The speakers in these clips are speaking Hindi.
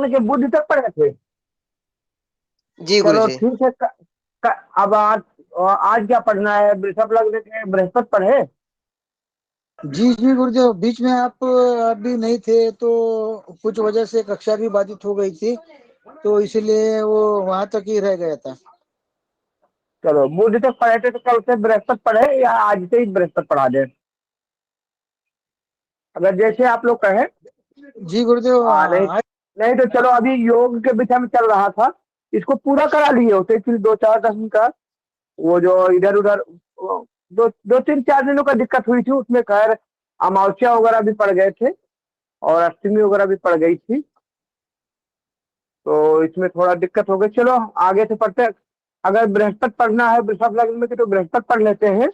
के बुध तक पढ़े थे। जी चलो गुरुजी। ठीक है। अब आज क्या पढ़ना है? वृषभ लग्न के बृहस्पति पढ़े। जी जी गुरुदेव, बीच में आप अभी नहीं थे तो कुछ वजह से कक्षा भी बाधित हो गई थी, तो इसलिए वो वहां तक ही रह गया था। चलो बुध तक पढ़े थे तो कल से बृहस्पति पढ़े या आज से ही बृहस्पति पढ़ा दे, अगर जैसे आप लोग कहें। जी गुरुदेव, नहीं, आज नहीं तो चलो अभी योग के विषय में चल रहा था, इसको पूरा करा लिए होते फिर 2-4 दिन का। वो जो इधर उधर दो दो तीन 4 दिनों का दिक्कत हुई थी उसमें, खैर अमावस्या वगैरह भी पड़ गए थे और अष्टमी वगैरह भी पड़ गई थी, तो इसमें थोड़ा दिक्कत हो गई। चलो आगे से पढ़ते हैं। अगर बृहस्पति पढ़ना है वृषभ लग्न में तो बृहस्पति पढ़ लेते हैं,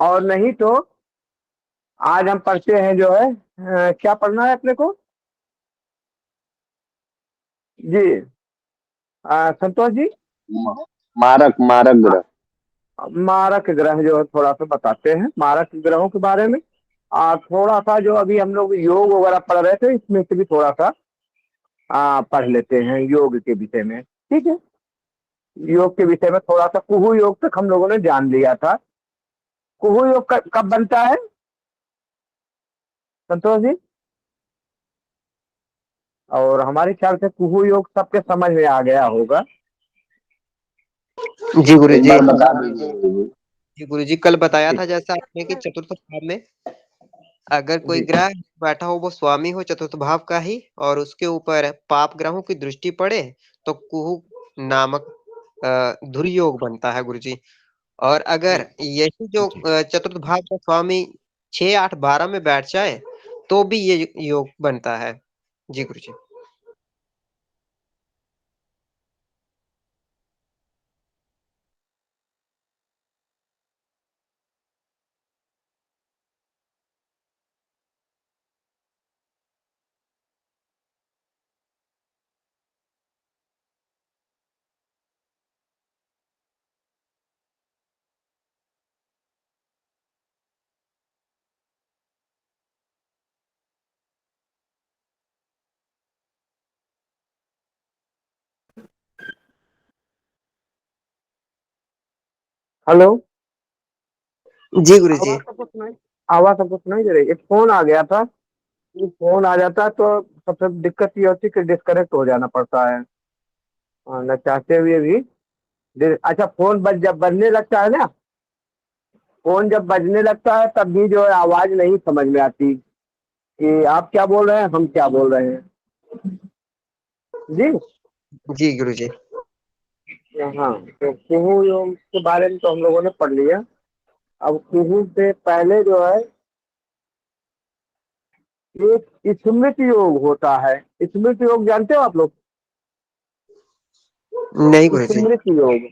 और नहीं तो आज हम पढ़ते हैं जो है क्या पढ़ना है अपने को जी, संतोष जी। मारक मारक ग्रह। मारक ग्रह जो है थोड़ा सा बताते हैं मारक ग्रहों के बारे में। थोड़ा सा जो अभी हम लोग योग वगैरह पढ़ रहे थे इसमें से भी थोड़ा सा पढ़ लेते हैं योग के विषय में, ठीक है। योग के विषय में थोड़ा सा कुहू योग तक हम लोगों ने जान लिया था। कुहू योग कब बनता है संतोष जी? और हमारे ख्याल से कुहू योग सबके समझ में आ गया होगा। जी एक गुरुजी। बार बता दीजिए। जी गुरुजी, कल बताया ठीक। था जैसा आपने कि चतुर्थ भाव में अगर कोई जी ग्रह बैठा हो वो स्वामी हो चतुर्थ भाव का ही, और उसके ऊपर पाप ग्रहों की दृष्टि पड़े तो कुहू नामक धुरी योग बनता है गुरुजी। और अगर यही जो चतुर्थ भाव का स्वामी 6, 8, 12 में बैठ जाए तो भी ये योग बनता है। जी गुरुजी। हेलो। जी गुरुजी। आवाज सबको सुनाई दे रही? एक फोन आ गया था, ये फोन आ जाता है तो सबसे दिक्कत ये होती है कि डिस्कनेक्ट हो जाना पड़ता है, न चाहते हुए भी। अच्छा फोन जब बजने लगता है ना, फोन जब बजने लगता है तब भी जो है आवाज नहीं समझ में आती कि आप क्या बोल रहे हैं हम क्या बोल रहे हैं जी। जी गुरुजी। हाँ तो कुहू योग के बारे में तो हम लोगों ने पढ़ लिया। अब कुहू से पहले जो है एक स्मृति योग होता है। स्मृति योग जानते हो आप लोग? नहीं गुरुजी। स्मृति योग,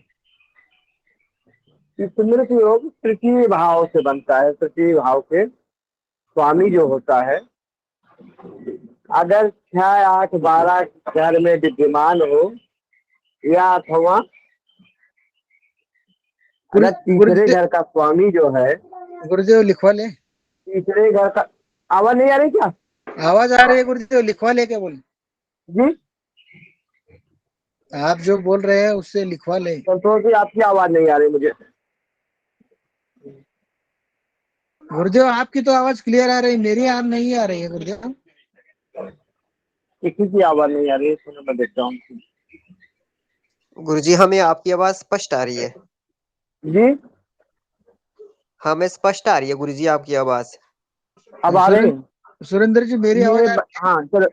स्मृति योग तृतीय भाव से बनता है। तृतीय भाव के स्वामी जो होता है, अगर 6, 8, 12 घर में विद्यमान हो, या अथवा अगर तीसरे गुरुदेव, घर का स्वामी जो है, गुरुदेव लिखवा ले। तीसरे घर का। आवाज नहीं आ रही क्या आवाज आ रही है गुरुदेव, लिखवा ले क्या बोल। जी? आप जो बोल रहे हैं उससे लिखवा ले। संतोष जी आपकी आवाज नहीं आ रही मुझे। गुरुदेव आपकी तो आवाज क्लियर आ रही है, मेरी आवाज नहीं आ रही है गुरुदेव। किसी की आवाज नहीं आ रही है, सुनो मैं देखता हूँ गुरुजी हमें आपकी आवाज स्पष्ट आ रही है। जी। हमें स्पष्ट आ रही है गुरुजी आपकी आवाज। अब आ रही है? सुरेंद्र जी, मेरी आवाज आ रही हाँ चलो।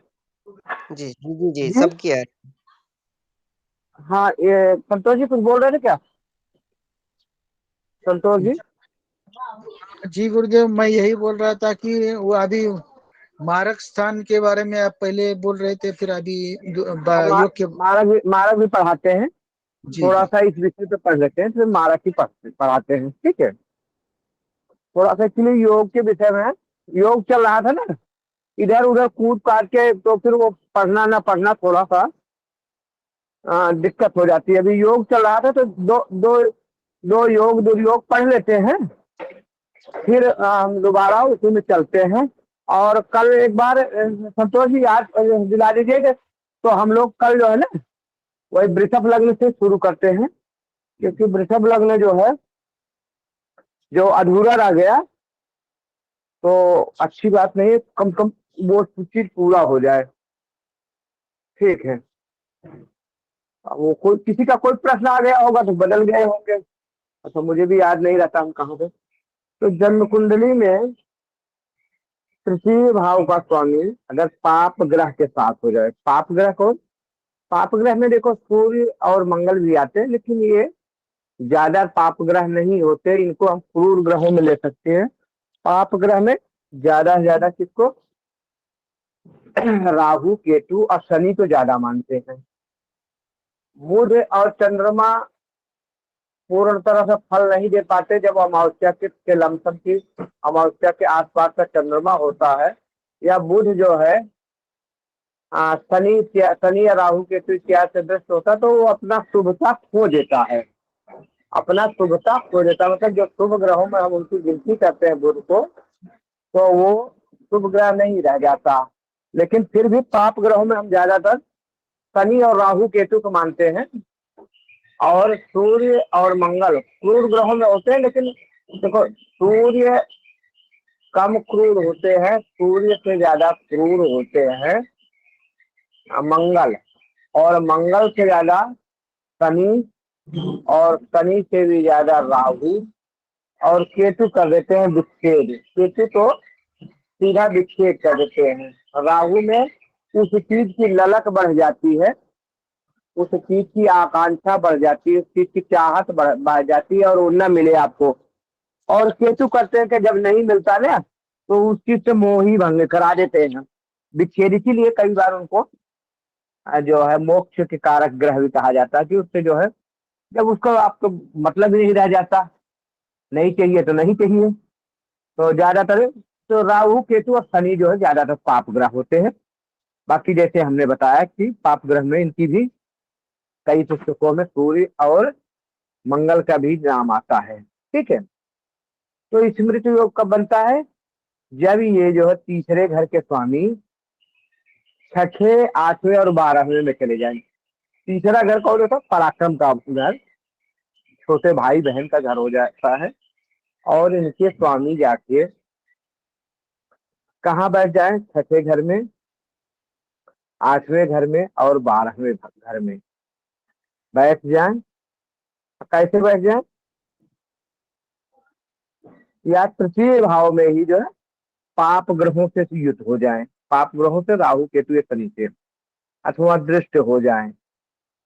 जी जी जी जी, जी सबकी है। हाँ, ये संतोष जी कुछ बोल रहे थे क्या संतोष जी? है? जी गुरुदेव, मैं यही बोल रहा था कि वो अभी मारक स्थान के बारे में आप पहले बोल रहे थे, फिर अभी अब योग के। मारक भी पढ़ाते हैं। जी थोड़ा जी। सा इस विषय पे पढ़ लेते हैं फिर मारक ही पढ़ाते हैं, ठीक है। थोड़ा सा एक्चुअली योग के विषय में है। योग चल रहा था ना, इधर उधर कूद काट के तो फिर वो पढ़ना ना पढ़ना थोड़ा सा दिक्कत हो जाती है। अभी योग चल रहा था तो दो दो दो योग दुर्योग पढ़ लेते हैं, फिर हम दोबारा उसी में चलते हैं। और कल एक बार संतोष जी याद दिला दीजिएगा, तो हम लोग कल जो है ना वही वृषभ लग्न से शुरू करते हैं, क्योंकि वृषभ लग्न जो है जो अधूरा रह गया तो अच्छी बात नहीं है, कम कम वो चीज पूरा हो जाए। ठीक है, अब वो कोई किसी का कोई प्रश्न आ गया होगा तो बदल गए होंगे, अच्छा मुझे भी याद नहीं रहता हम कहाँ पे। तो जन्म कुंडली में तृतीय भाव का स्वामी अगर पाप ग्रह के साथ हो जाए, पाप ग्रह कौन, पाप ग्रह में देखो सूर्य और मंगल भी आते हैं, लेकिन ये ज्यादा पाप ग्रह नहीं होते, इनको हम क्रूर ग्रहों में ले सकते हैं। पाप ग्रह में ज्यादा से ज्यादा किसको, राहु केतु और शनि को ज्यादा मानते हैं। बुध और चंद्रमा पूर्ण तरह से फल नहीं दे पाते, जब अमावस्या के लमसम की अमावस्या के आसपास का चंद्रमा होता है, या बुध जो है शनि या राहु केतु इत्यादि से दृष्ट होता है, तो वो अपना शुभता खो देता है, अपना शुभता खो देता है। मतलब जो शुभ ग्रहों में हम उनकी गिनती करते हैं बुध को, तो वो शुभ ग्रह नहीं रह जाता। लेकिन फिर भी पाप ग्रहों में हम ज्यादातर शनि और राहु केतु को मानते हैं, और सूर्य और मंगल क्रूर ग्रहों में होते हैं। लेकिन देखो सूर्य कम क्रूर होते हैं, सूर्य से ज्यादा क्रूर होते हैं मंगल, और मंगल से ज्यादा शनि, और शनि से भी ज्यादा राहु, और केतु कर देते हैं विच्छेद। केतु तो सीधा विच्छेद कर देते हैं। राहु में उस चीज की ललक बढ़ जाती है, उस चीज की आकांक्षा बढ़ जाती है, उस चीज की चाहत बढ़ जाती है और वो न मिले आपको। और केतु करते हैं कि जब नहीं मिलता ना तो उस चीज से मोह ही भंग करा देते हैं, विच्छेद। इसीलिए कई बार उनको जो है मोक्ष के कारक ग्रह भी कहा जाता है, कि उससे जो है जब उसको आपको मतलब ही नहीं रह जाता, नहीं चाहिए तो नहीं चाहिए। तो ज्यादातर तो राहु केतु और शनि जो है ज्यादातर पाप ग्रह होते हैं। बाकी जैसे हमने बताया कि पाप ग्रह में इनकी भी कई पुस्तकों में सूर्य और मंगल का भी नाम आता है। ठीक है, तो स्मृति योग कब बनता है, जब ये जो है तीसरे घर के स्वामी छठे, आठवें और 12वें में चले जाएंगे। तीसरा घर कौन होता है, पराक्रम का घर, छोटे भाई बहन का घर हो जाता है। और इनके स्वामी जाके कहाँ बैठ जाए, छठे घर में, आठवें घर में और 12वें घर में बैठ जाए। कैसे बैठ जाए, या तृतीय भाव में ही जो है पाप ग्रहों से युद्ध हो जाए, पाप ग्रहों से राहु केतु शनि से, अथवा दृष्ट हो जाए,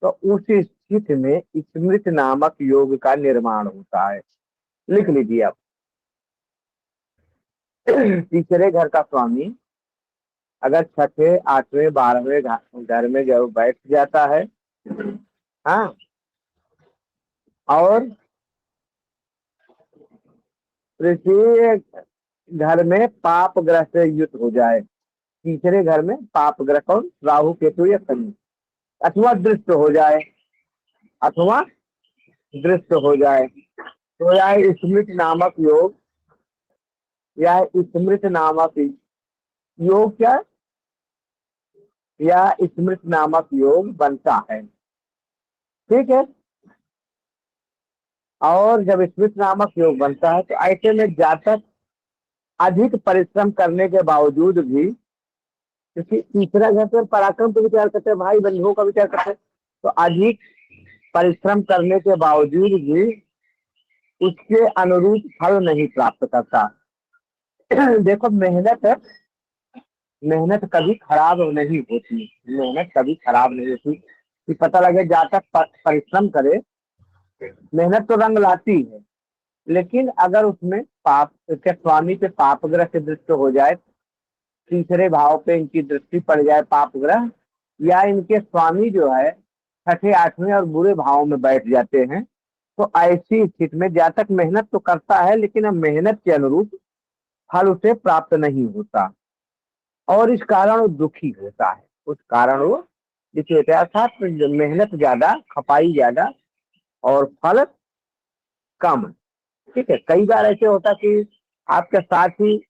तो उस स्थिति में स्मृत नामक योग का निर्माण होता है। लिख लीजिए आप, तीसरे घर का स्वामी अगर छठे, आठवें, 12वें घर में जब बैठ जाता है, हाँ, और तृतीय घर में पाप ग्रह से युद्ध हो जाए, तीसरे घर में पाप ग्रह कौन, राहु केतु या शनि, अथवा दृष्ट हो जाए, अथवा दृष्ट हो जाए, तो यह स्मृत नामक योग, यह स्मृत नामक योग क्या, या स्मृत नामक योग बनता है। ठीक है, और जब स्मृत नामक योग बनता है तो ऐसे में जातक अधिक परिश्रम करने के बावजूद भी, क्योंकि तीसरा घर पर पराक्रम का विचार करते हैं, भाई बंधुओं का विचार करते हैं, तो अधिक परिश्रम करने के बावजूद भी उसके अनुरूप फल नहीं प्राप्त करता। देखो मेहनत कभी खराब नहीं होती, मेहनत कभी खराब नहीं होती, कि पता लगे जातक परिश्रम करे, मेहनत तो रंग लाती है, लेकिन अगर उसमें पाप के स्वामी पे पाप ग्रह से दृष्टि हो जाए, तीसरे भाव पे इनकी दृष्टि पड़ जाए पाप ग्रह, या इनके स्वामी जो है छठे, आठवें और बुरे भाव में बैठ जाते हैं, तो ऐसी स्थिति में जातक मेहनत तो करता है, लेकिन अब मेहनत के अनुरूप फल उसे प्राप्त नहीं होता, और इस कारण वो दुखी होता है, उस कारण वो दुखी होता है। अर्थात मेहनत ज्यादा, खपाई ज्यादा और फल कम। ठीक है, कई बार ऐसे होता कि आपके साथ ही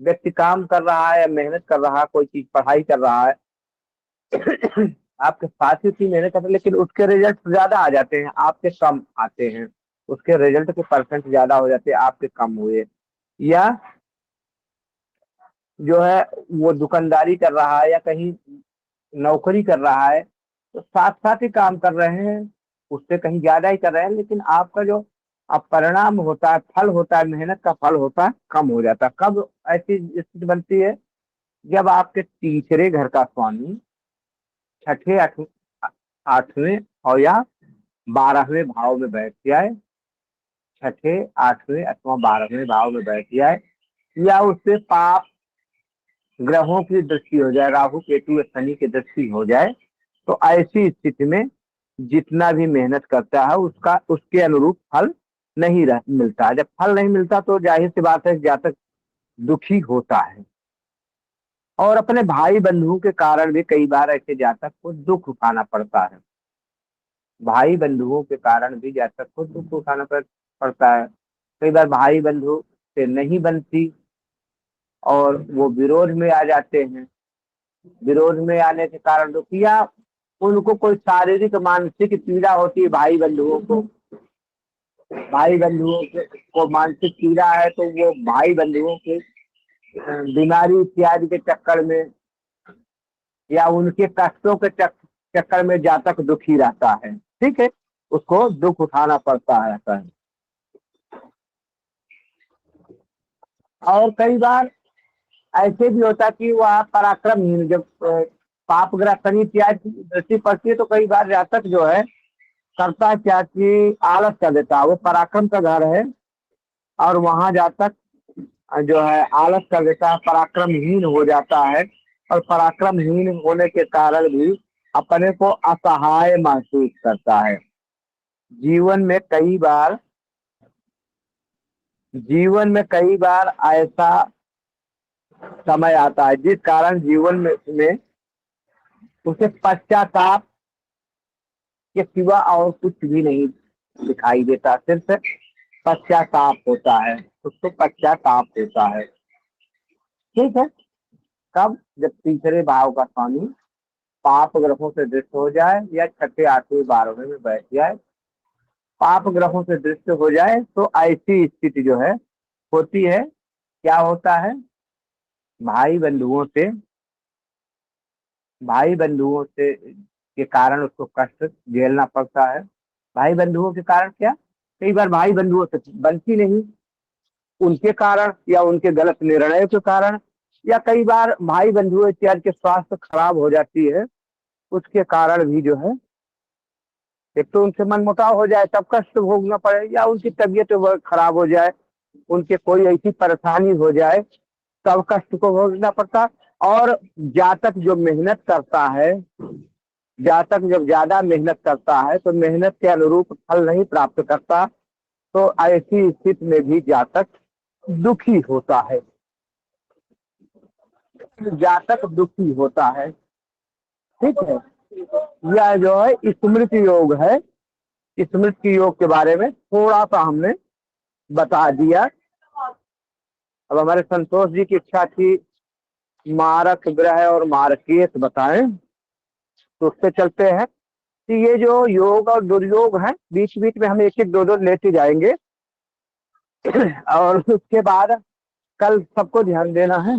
व्यक्ति काम कर रहा है या मेहनत कर रहा है, कोई चीज पढ़ाई कर रहा है, आपके साथ ही उतनी मेहनत करते हैं, लेकिन उसके रिजल्ट ज्यादा आ जाते हैं, आपके कम आते हैं। उसके रिजल्ट के परसेंट ज्यादा हो जाते हैं, आपके कम हुए। या जो है वो दुकानदारी कर रहा है या कहीं नौकरी कर रहा है, तो साथ साथ ही काम कर रहे हैं, उससे कहीं ज्यादा ही कर रहे हैं, लेकिन आपका जो अब परिणाम होता है, फल होता है, मेहनत का फल होता है, कम हो जाता है। कब ऐसी स्थिति बनती है? जब आपके तीसरे घर का स्वामी छठे आठवें और या 12वें भाव में बैठ जाए, छठे, आठवें अथवा 12वें भाव में बैठ जाए, या उससे पाप ग्रहों की दृष्टि हो जाए, राहु केतु या शनि की दृष्टि हो जाए, तो ऐसी स्थिति में जितना भी मेहनत करता है उसका उसके अनुरूप फल नहीं मिलता। जब फल नहीं मिलता तो जाहिर सी बात है जातक दुखी होता है। और अपने भाई बंधुओं के कारण भी कई बार ऐसे जातक को दुख उठाना पड़ता है। भाई बंधुओं के कारण भी जातक को दुख उठाना पड़ता है। कई बार भाई बंधु से नहीं बनती और वो विरोध में आ जाते हैं। विरोध में आने के कारण दुख, या उनको कोई शारीरिक मानसिक पीड़ा होती है भाई बंधुओं को। भाई बंधुओं को मानसिक पीड़ा है तो वो भाई बंधुओं के बीमारी इत्यादि के चक्कर में या उनके कष्टों के चक्कर में जातक दुखी रहता है। ठीक है, उसको दुख उठाना पड़ता है ऐसा है। और कई बार ऐसे भी होता है कि वह पराक्रमहीन, जब पाप ग्रह शनि इत्यादि की दृष्टि पड़ती है तो कई बार जातक जो है करता क्या कि आलस कर देता है। वो पराक्रम का घर है और वहां जातक जो है आलस कर देता है, पराक्रमहीन हो जाता है। और पराक्रमहीन होने के कारण भी अपने को असहाय महसूस करता है। जीवन में कई बार जीवन में कई बार ऐसा समय आता है जिस कारण जीवन में उसे पश्चाताप के सिवा और कुछ भी नहीं दिखाई देता, सिर्फ पश्चाताप होता है, उसको पश्चाताप होता है। ठीक है, कब? जब तीसरे भाव का स्वामी पाप ग्रहों से दृष्ट हो जाए या छठे, आठवें, 12वें में बैठ जाए। पाप ग्रहों से दृष्ट हो जाए तो ऐसी स्थिति जो है होती है। क्या होता है? भाई बंधुओं से भाई बंधुओं से के कारण उसको कष्ट झेलना पड़ता है। भाई बंधुओं के कारण क्या, कई बार भाई बंधुओं से बनती नहीं, उनके कारण या उनके गलत निर्णय के कारण, या कई बार भाई बंधुओं इत्यादि के स्वास्थ्य खराब हो जाती है, उसके कारण भी जो है एक तो उनसे मनमुटाव हो जाए तब कष्ट भोगना पड़े, या उनकी तबीयत खराब हो जाए, उनके कोई ऐसी परेशानी हो जाए तब कष्ट को भोगना पड़ता। और जातक जो मेहनत करता है, जातक जब ज्यादा मेहनत करता है तो मेहनत के अनुरूप फल नहीं प्राप्त करता, तो ऐसी स्थिति में भी जातक दुखी होता है। जातक दुखी होता है। ठीक है, यह जो है स्मृति योग है। स्मृति योग के बारे में थोड़ा सा हमने बता दिया। अब हमारे संतोष जी की इच्छा थी मारक ग्रह और मारकेश बताएं, तो उससे चलते हैं कि ये जो योग और दुर्योग है बीच बीच में हम एक एक दो दो लेते जाएंगे। और उसके बाद कल सबको ध्यान देना है,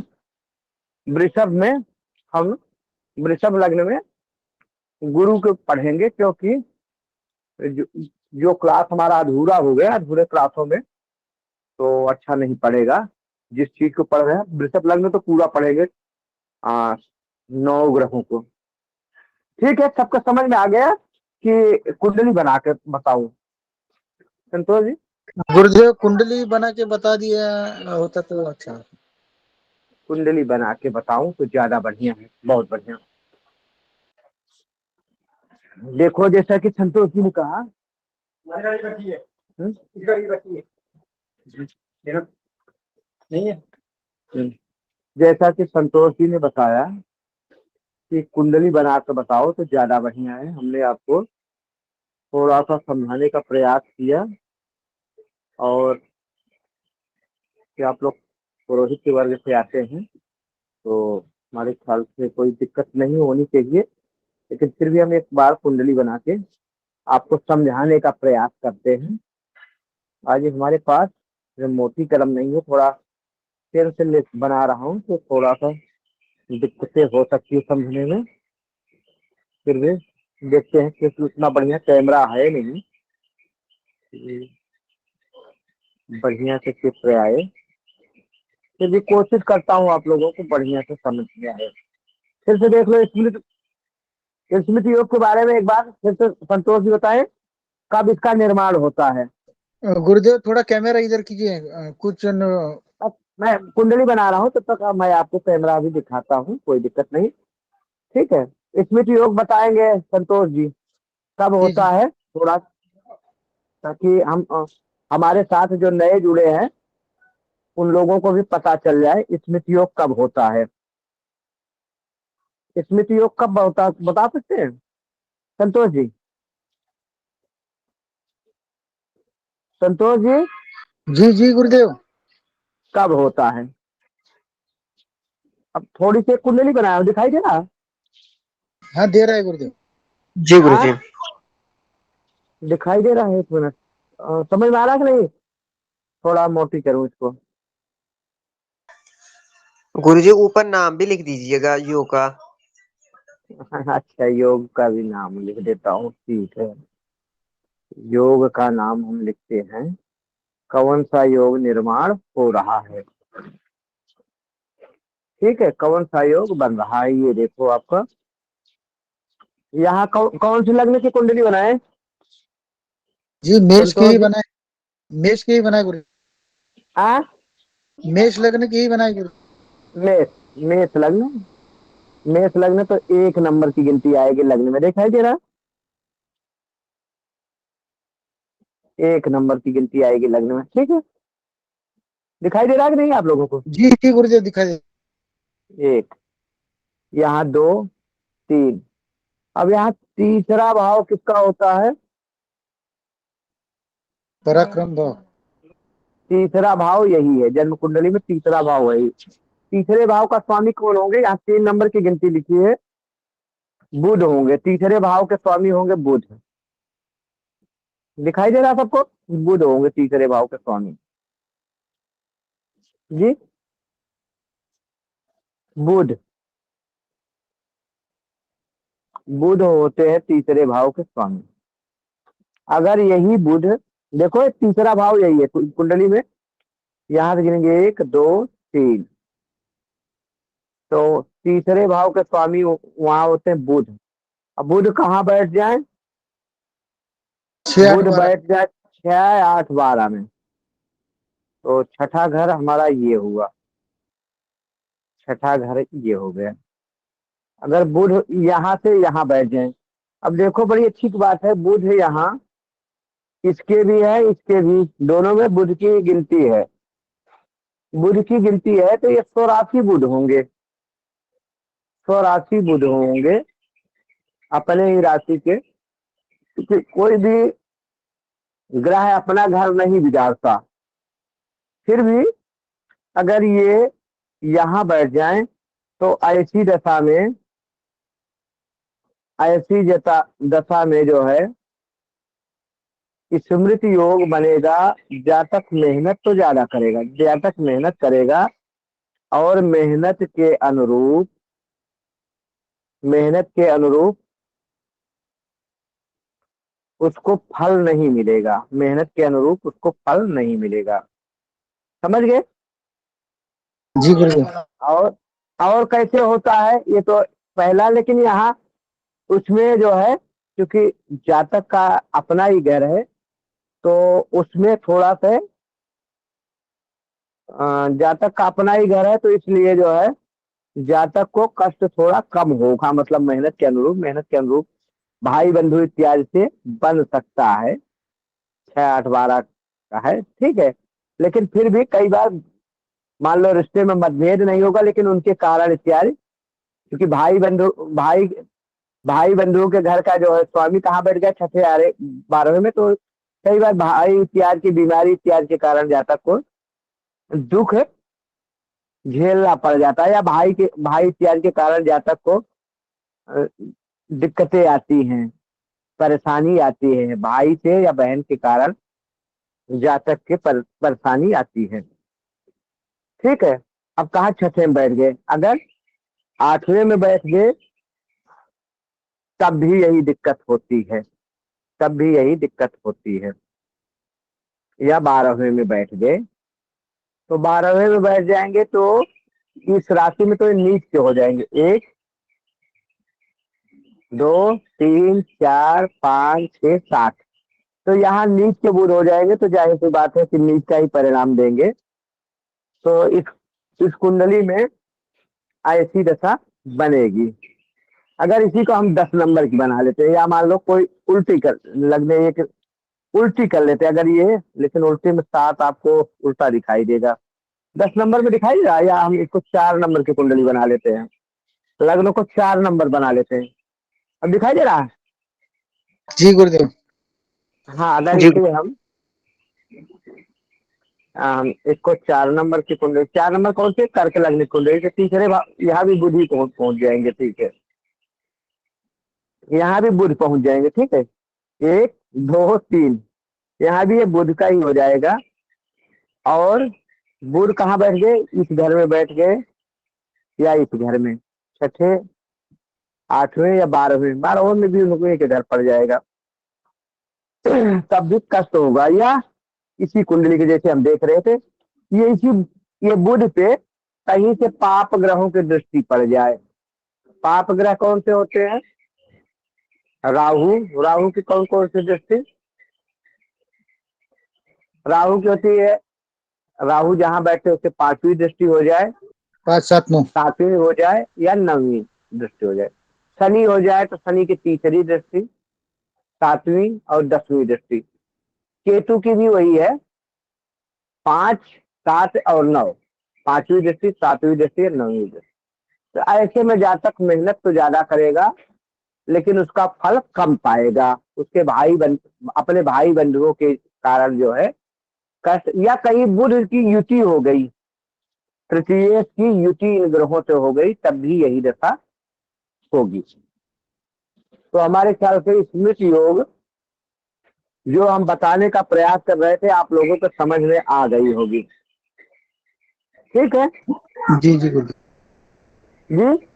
वृषभ में हम वृषभ लग्न में गुरु को पढ़ेंगे, क्योंकि जो क्लास हमारा अधूरा हो गया, अधूरे क्लासों में तो अच्छा नहीं पड़ेगा। जिस चीज को पढ़ रहे हैं वृषभ लग्न तो पूरा पढ़ेंगे 9 ग्रहों को। ठीक है, सबको समझ में आ गया कि कुंडली बना के बताऊं संतोष जी? गुरुदेव कुंडली बना के बता दिया होता तो अच्छा। कुंडली बना के बताऊं तो ज्यादा बढ़िया है, बहुत बढ़िया। देखो जैसा कि संतोष जी ने कहा, नहीं है, जैसा कि संतोष जी ने बताया कि कुंडली बना के बताओ तो ज्यादा बढ़िया है। हमने आपको थोड़ा सा समझाने का प्रयास किया, और कि आप लोग पुरोहित के वर्ग से आते हैं तो हमारे ख्याल से कोई दिक्कत नहीं होनी चाहिए। लेकिन फिर भी हम एक बार कुंडली बना के आपको समझाने का प्रयास करते हैं। आज हमारे पास जो मोटी कलम नहीं है, थोड़ा पेन से बना रहा हूँ, तो थोड़ा सा दिक्कतें हो सकती है समझने में। फिर भी देखते हैं, क्योंकि उतना बढ़िया कैमरा है नहीं कि बढ़िया से चित्र आए। फिर भी कोशिश करता हूँ आप लोगों को बढ़िया से समझ में आए। फिर से देख लो, स्मृति स्मृति योग के बारे में एक बार फिर से संतोष जी बताए, कब इसका निर्माण होता है। गुरुदेव थोड़ा कैमरा इधर कीजिए, कुछ अब मैं कुंडली बना रहा हूँ, तब तक मैं आपको कैमरा भी दिखाता हूँ, कोई दिक्कत नहीं। ठीक है, स्मृति योग बताएंगे संतोष जी कब जी होता जी है थोड़ा, ताकि हम हमारे साथ जो नए जुड़े हैं उन लोगों को भी पता चल जाए स्मृति योग कब होता है। स्मृति योग कब होता बता सकते हैं संतोष जी? संतोष जी, जी जी गुरुदेव। कब होता है? अब थोड़ी सी कुंडली बनाया हूं, दिखाई दे रहा? हाँ दे रहा है गुरुदेव। जी हाँ, गुरुजी। दिखाई दे रहा है, एक मिनट। समझ में आ रहा है कि नहीं? थोड़ा मोटी करूं इसको। गुरुजी ऊपर नाम भी लिख दीजिएगा योग का। अच्छा, योग का भी नाम लिख देता हूँ, ठीक है। योग का नाम हम लिखते हैं, कौन सा योग निर्माण हो रहा है। ठीक है, कौन सा योग बन रहा है, ये देखो आपका यहाँ कौन सी लग्न की कुंडली बनाए जी मेष की संतोष ही जी? बनाए, मेष की ही बनाए गुरु, आ मेष लग्न की ही बनाए गुरु। मेष, मेष लग्न, मेष लग्न तो एक नंबर की गिनती आएगी लग्न में, दिखाई दे रहा? एक नंबर की गिनती आएगी लग्न में, ठीक है। दिखाई दे रहा है कि नहीं आप लोगों को? जी जी गुरुदेव दिखाई दे। एक, यहाँ दो, तीन। अब यहाँ तीसरा भाव किसका होता है? पराक्रम भाव। तीसरा भाव यही है, जन्म कुंडली में तीसरा भाव है। तीसरे भाव का स्वामी कौन होंगे? यहाँ 3 नंबर की गिनती लिखी है, बुध होंगे। तीसरे भाव के स्वामी होंगे बुध। दिखाई दे रहा सबको? बुध होंगे तीसरे भाव के स्वामी जी, बुध। बुध होते हैं तीसरे भाव के स्वामी। अगर यही बुध, देखो ये तीसरा भाव यही है कुंडली में, यहाँ से गिनेंगे 1 2 3, तो तीसरे भाव के स्वामी वहां होते हैं बुध। अब बुध कहाँ बैठ जाए? 6 8 बुध 12। बैठ जाए 6 8 12 में, तो छठा घर हमारा ये हुआ, छठा घर ये हो गया। अगर बुध यहाँ से यहाँ बैठ जाए, अब देखो बड़ी अच्छी बात है, बुध यहाँ इसके भी है, इसके भी, दोनों में बुध की गिनती है। बुध की गिनती है तो ये 84 बुध होंगे, 84 बुध होंगे अपने ही राशि के, क्योंकि कोई भी ग्रह अपना घर नहीं बिगाड़ता। फिर भी अगर ये यहाँ बैठ जाए तो ऐसी दशा में, ऐसी दशा में जो है स्मृति योग बनेगा। जातक मेहनत तो ज्यादा करेगा, जातक मेहनत करेगा, और मेहनत के अनुरूप उसको फल नहीं मिलेगा, मेहनत के अनुरूप उसको फल नहीं मिलेगा। समझ गए? जी गुरुदेव। और और कैसे होता है ये तो पहला, लेकिन यहाँ उसमें जो है, क्योंकि जातक का अपना ही घर है, तो उसमें थोड़ा सा जातक का अपना ही घर है, तो इसलिए जो है जातक को कष्ट थोड़ा कम होगा, मतलब मेहनत के अनुरूप भाई बंधु इत्यादि से बन सकता है। 6 8 12 का है, ठीक है। लेकिन फिर भी कई बार मान लो रिश्ते में मतभेद नहीं होगा, लेकिन उनके कारण इत्यादि, क्योंकि भाई बंधुओं के घर का जो है स्वामी कहाँ बैठ गया? छठे 12वें में, तो कई बार भाई इत्यादि की बीमारी इत्यादि के कारण जातक को दुख झेलना पड़ जाता है, या भाई इत्यादि के कारण जातक को दिक्कतें आती हैं, परेशानी आती है, भाई से या बहन के कारण जातक के परेशानी आती है। ठीक है। अब कहा छठे में बैठ गए, अगर आठवें में बैठ गए तब भी यही दिक्कत होती है, तब भी यही दिक्कत होती है। या 12वें में बैठ गए, तो 12वें में बैठ जाएंगे तो इस राशि में तो ये नीच के हो जाएंगे, 1 2 3 4 5 6 7। तो यहाँ नीच के बुध हो जाएंगे, तो जाहिर सी बात है कि नीच का ही परिणाम देंगे। तो इस कुंडली में ऐसी दशा बनेगी। अगर इसी को हम 10 नंबर की बना लेते हैं, या मान लो कोई उल्टी कर लगने एक उल्टी कर लेते हैं अगर ये, लेकिन उल्टी में 7 आपको उल्टा दिखाई देगा, 10 नंबर में दिखाई दे रहा है, या हम इसको 4 नंबर की कुंडली बना लेते हैं, लग्न को 4 नंबर बना लेते हैं। अब दिखाई दे रहा है। जी गुरुदेव। हाँ, अगर जी इसे हम इसको 4 नंबर की कुंडली, 4 नंबर कौन से कर्क लग्न की कुंडली के तीसरे यहाँ भी बुध ही पहुंच जाएंगे। ठीक है, यहाँ भी बुध पहुंच जाएंगे। ठीक है, 1 2 3 यहाँ भी ये बुध का ही हो जाएगा। और बुध कहाँ बैठ गए, इस घर में बैठ गए या इस घर में, छठे 8वें या 12वें, 12वें में भी उनको एक घर पड़ जाएगा। तब भी कष्ट होगा। या इसी कुंडली के जैसे हम देख रहे थे, ये बुध पे कहीं से पाप ग्रहों की दृष्टि पड़ जाए। पाप ग्रह कौन से होते हैं, राहु, राहु की कौन कौन सी दृष्टि, राहु की होती है, राहु जहां बैठे उसके 5वीं दृष्टि हो जाए, 5 7 9। 7वीं हो जाए, या 9वीं दृष्टि हो जाए। शनि हो जाए तो शनि की तीसरी दृष्टि, 7वीं और 10वीं दृष्टि। केतु की भी वही है, 5 7 और 9, 5वीं दृष्टि, 7वीं दृष्टि, 9वीं दृष्टि। तो ऐसे में जातक मेहनत तो ज्यादा करेगा लेकिन उसका फल कम पाएगा, उसके अपने भाई बंधुओं के कारण जो है कष्ट, या कहीं बुध की युति हो गई, तृतीय की युति इन ग्रहों से हो गई, तब भी यही दशा होगी। तो हमारे ख्याल से स्मृति योग जो हम बताने का प्रयास कर रहे थे आप लोगों को समझ में आ गई होगी। ठीक है जी जी गुरुदेव। जी,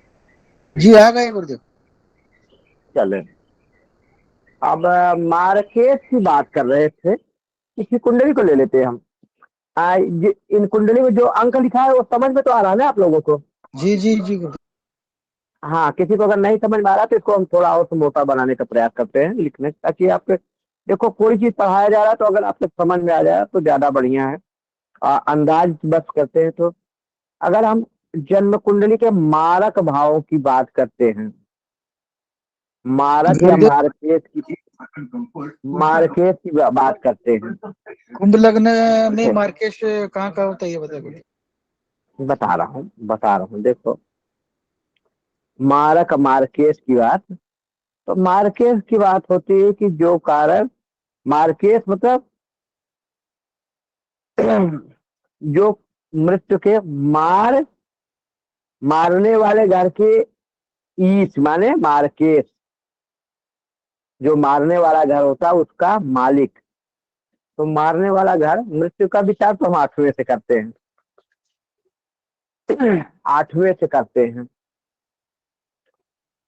जी आ गए गुरुदेव। चले। अब मार्केट की बात कर रहे थे, इसी कुंडली को ले लेते हैं हम। इन कुंडली में जो अंक लिखा है वो समझ में तो आ रहा है ना आप लोगों को। जी जी जी गुरुदेव। हाँ, किसी को अगर नहीं समझ में आ रहा तो इसको हम थोड़ा और मोटा बनाने का प्रयास करते हैं लिखने, ताकि आपके देखो कोई चीज पढ़ाया जा रहा है तो अगर आपको समझ में आ जाए तो ज्यादा बढ़िया है। अंदाज बस करते हैं तो अगर हम जन्म कुंडली के मारक भावों की बात करते हैं, मारक या गुरुदेव मार्केट की बात करते हैं। कुंभ लग्न में मार्केश कहाँ का होता है ये बता गुरुदेव। बता रहा हूँ देखो, मारक मार्केश की बात, तो मार्केश की बात होती है कि जो कारक, मार्केश मतलब जो मृत्यु के मारने वाले घर के ईश माने मार्केश, जो मारने वाला घर होता है उसका मालिक। तो मारने वाला घर, मृत्यु का विचार तो हम 8वें से करते हैं, 8वें से करते हैं,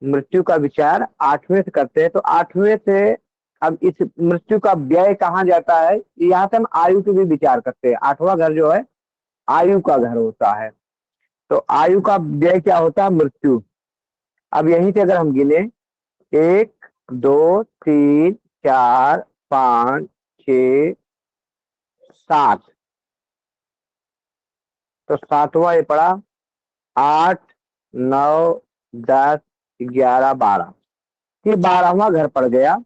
मृत्यु का विचार 8वें से करते हैं। तो 8वें से अब इस मृत्यु का व्यय कहाँ जाता है, यहाँ से हम आयु की भी विचार करते हैं। 8वां घर जो है आयु का घर होता है, तो आयु का व्यय क्या होता है, मृत्यु। अब यहीं से अगर हम गिने 1 2 3 4 5 6 7, तो 7वां ये पड़ा, 8 9 10 11 12, ये 12वां घर पड़ गया।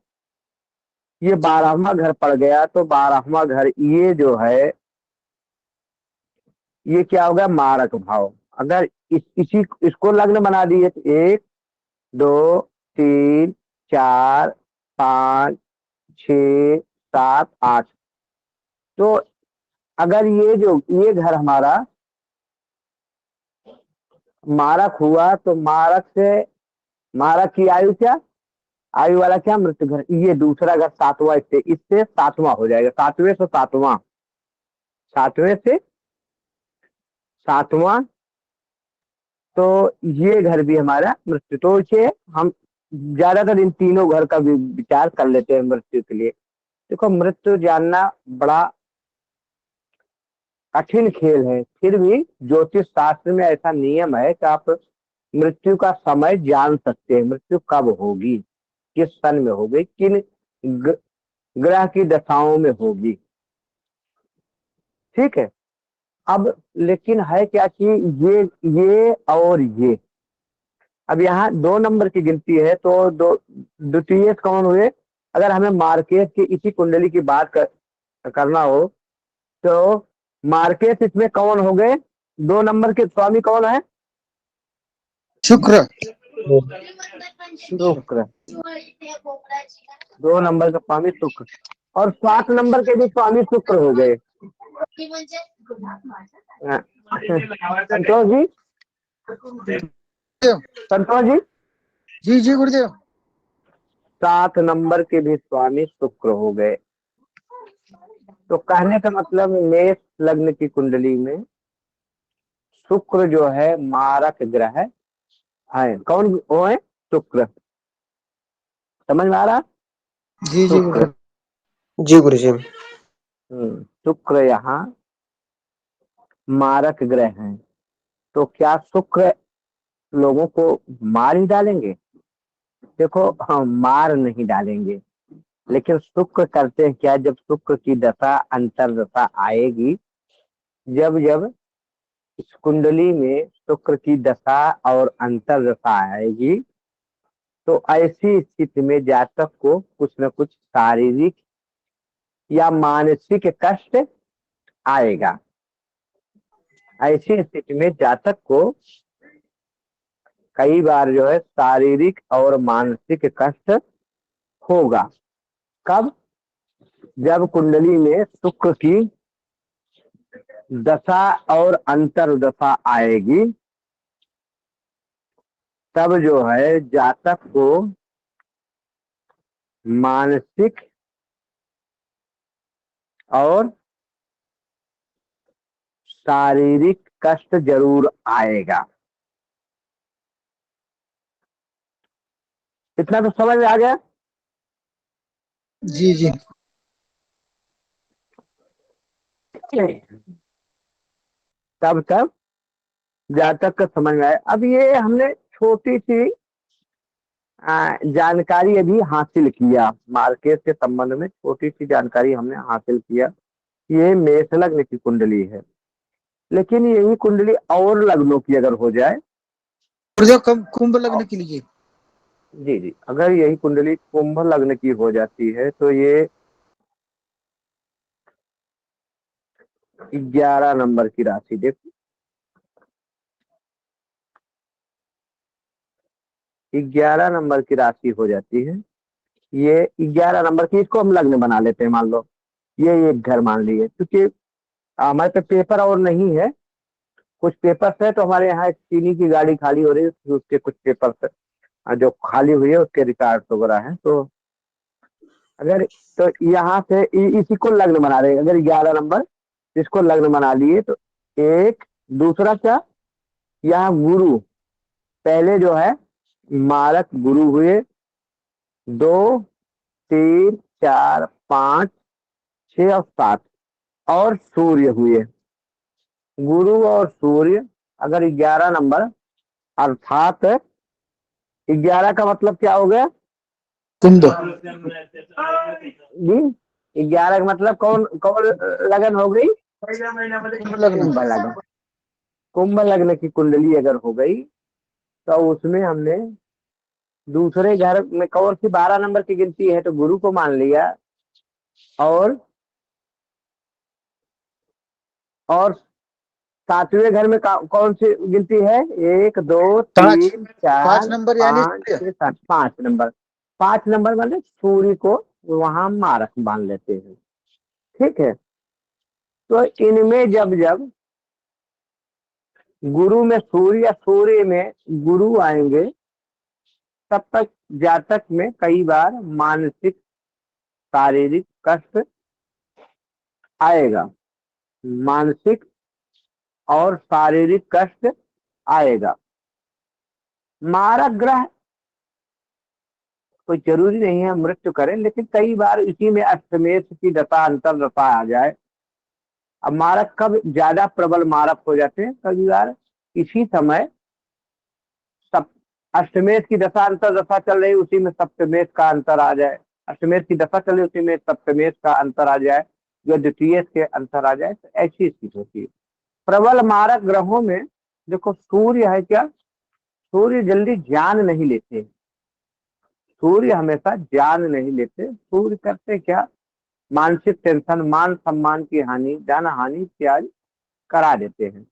ये 12वां घर पड़ गया, तो 12वां घर ये जो है ये क्या होगा, मारक भाव। अगर इसको लग्न बना दिए तो 1 2 3 4 5 6 7 8, तो अगर ये घर हमारा मारक हुआ तो मारक से मारक की आयु क्या, आयु वाला क्या, मृत्यु घर, ये दूसरा घर सातवां, इससे इससे सातवां हो जाएगा, सातवें से सातवां, सातवें से सातवां, तो ये घर भी हमारा मृत्यु, तो इसे हम ज्यादातर इन तीनों घर का भी विचार कर लेते हैं मृत्यु के लिए। देखो मृत्यु जानना बड़ा कठिन खेल है, फिर भी ज्योतिष शास्त्र में ऐसा नियम है कि आप मृत्यु का समय जान सकते हैं, मृत्यु कब होगी, किस सन में होगी, किन ग- ग्रह की दशाओं में होगी। ठीक है। अब लेकिन है क्या कि ये और ये, अब यहाँ 2 नंबर की गिनती है, तो दो द्वितीय कौन हुए, अगर हमें मार्केट की इसी कुंडली की बात करना हो तो मार्केट इसमें कौन हो गए, 2 नंबर के स्वामी कौन है, शुक्र। शुक्र, 2 नंबर का स्वामी शुक्र, और 7 नंबर के भी स्वामी शुक्र हो गए। हाँ। संतोष जी, संतोष जी, जी जी गुरुदेव। 7 नंबर के भी स्वामी शुक्र हो गए। तो कहने का मतलब मेष लग्न की कुंडली में शुक्र जो है मारक ग्रह है, कौन वो है, शुक्र, समझ में आ रहा, जी जी शुक्र। गुरुदेव। जी गुरुजी। शुक्र यहाँ मारक ग्रह हैं, तो क्या शुक्र लोगों को मार ही डालेंगे, देखो हम मार नहीं डालेंगे, लेकिन शुक्र करते हैं क्या, जब शुक्र की दशा अंतर दशा आएगी, जब जब इस कुंडली में शुक्र की दशा और अंतर दशा आएगी, तो ऐसी स्थिति में जातक को कुछ न कुछ शारीरिक या मानसिक कष्ट आएगा। ऐसी स्थिति में जातक को कई बार जो है शारीरिक और मानसिक कष्ट होगा। कब, जब कुंडली में शुक्र की दशा और अंतर दशा आएगी, तब जो है जातक को मानसिक और शारीरिक कष्ट जरूर आएगा। इतना तो समझ में आ गया। जी जी। तब तक जातक का समझ में आया। अब ये हमने छोटी सी जानकारी अभी हासिल किया, मार्केट के संबंध में छोटी सी जानकारी हमने हासिल किया। ये मेष लग्न की कुंडली है, लेकिन यही कुंडली और लग्नों की अगर हो जाए, गुरुदेव कुंभ लग्न के लिए। जी जी, अगर यही कुंडली कुंभ लग्न की हो जाती है तो ये 11 नंबर की राशि, देखो 11 नंबर की राशि हो जाती है, ये 11 नंबर की, इसको हम लग्न बना लेते हैं, मान लो ये एक घर मान लिए, क्योंकि हमारे पे पेपर और नहीं है, कुछ पेपर्स है, तो हमारे यहाँ एक चीनी की गाड़ी खाली हो रही है, उसके कुछ पेपर्स जो खाली हुई है उसके रिकॉर्ड वगैरह हैं, तो अगर तो यहाँ से इसी को लग्न बना रहे हैं, अगर 11 नंबर इसको लग्न बना लिए तो एक, दूसरा क्या, यहाँ गुरु पहले जो है मारक गुरु हुए, 2 3 4 5 6 और 7, और सूर्य हुए, गुरु और सूर्य, अगर 11 नंबर, अर्थात 11 का मतलब क्या हो गया कुंभ। जी, 11 का मतलब कौन कौन लगन हो गई, कुंभ लग्न। कुंभ लग्न। कुंभ लग्न की कुंडली अगर हो गई तो उसमें हमने दूसरे घर में कौन सी 12 नंबर की गिनती है, तो गुरु को मान लिया, और और 7वें घर में कौन सी गिनती है, 1 2 पांच 3 पांच 4 नंबर यानी 5 सूर्य। 6 7, 5 नंबर, 5 नंबर मतलब सूर्य को वहां मारक मान लेते हैं। ठीक है। तो इनमें जब जब गुरु में सूर्य या सूर्य में गुरु आएंगे, तब तक जातक में कई बार मानसिक शारीरिक कष्ट आएगा, मानसिक और शारीरिक कष्ट आएगा। मारक ग्रह कोई जरूरी नहीं है मृत्यु करे, लेकिन कई बार इसी में अष्टमेश की दशा अंतर दशा आ जाए। अब मारक कब ज्यादा प्रबल मारक हो जाते हैं, कई बार इसी समय सब अष्टमेश की दशा अंतर दशा चल रही, उसी में सप्तमेश का अंतर आ जाए, अष्टमेश की दशा चल रही उसी में सप्तमेश का अंतर आ जाए, जो द्वितीय के अंतर आ जाए, तो ऐसी स्थिति होती है। प्रबल मारक ग्रहों में देखो सूर्य है क्या, सूर्य जल्दी जान नहीं लेते, सूर्य हमेशा जान नहीं लेते। सूर्य करते क्या, मानसिक टेंशन, मान सम्मान की हानि, जान हानि इत्यादि करा देते हैं।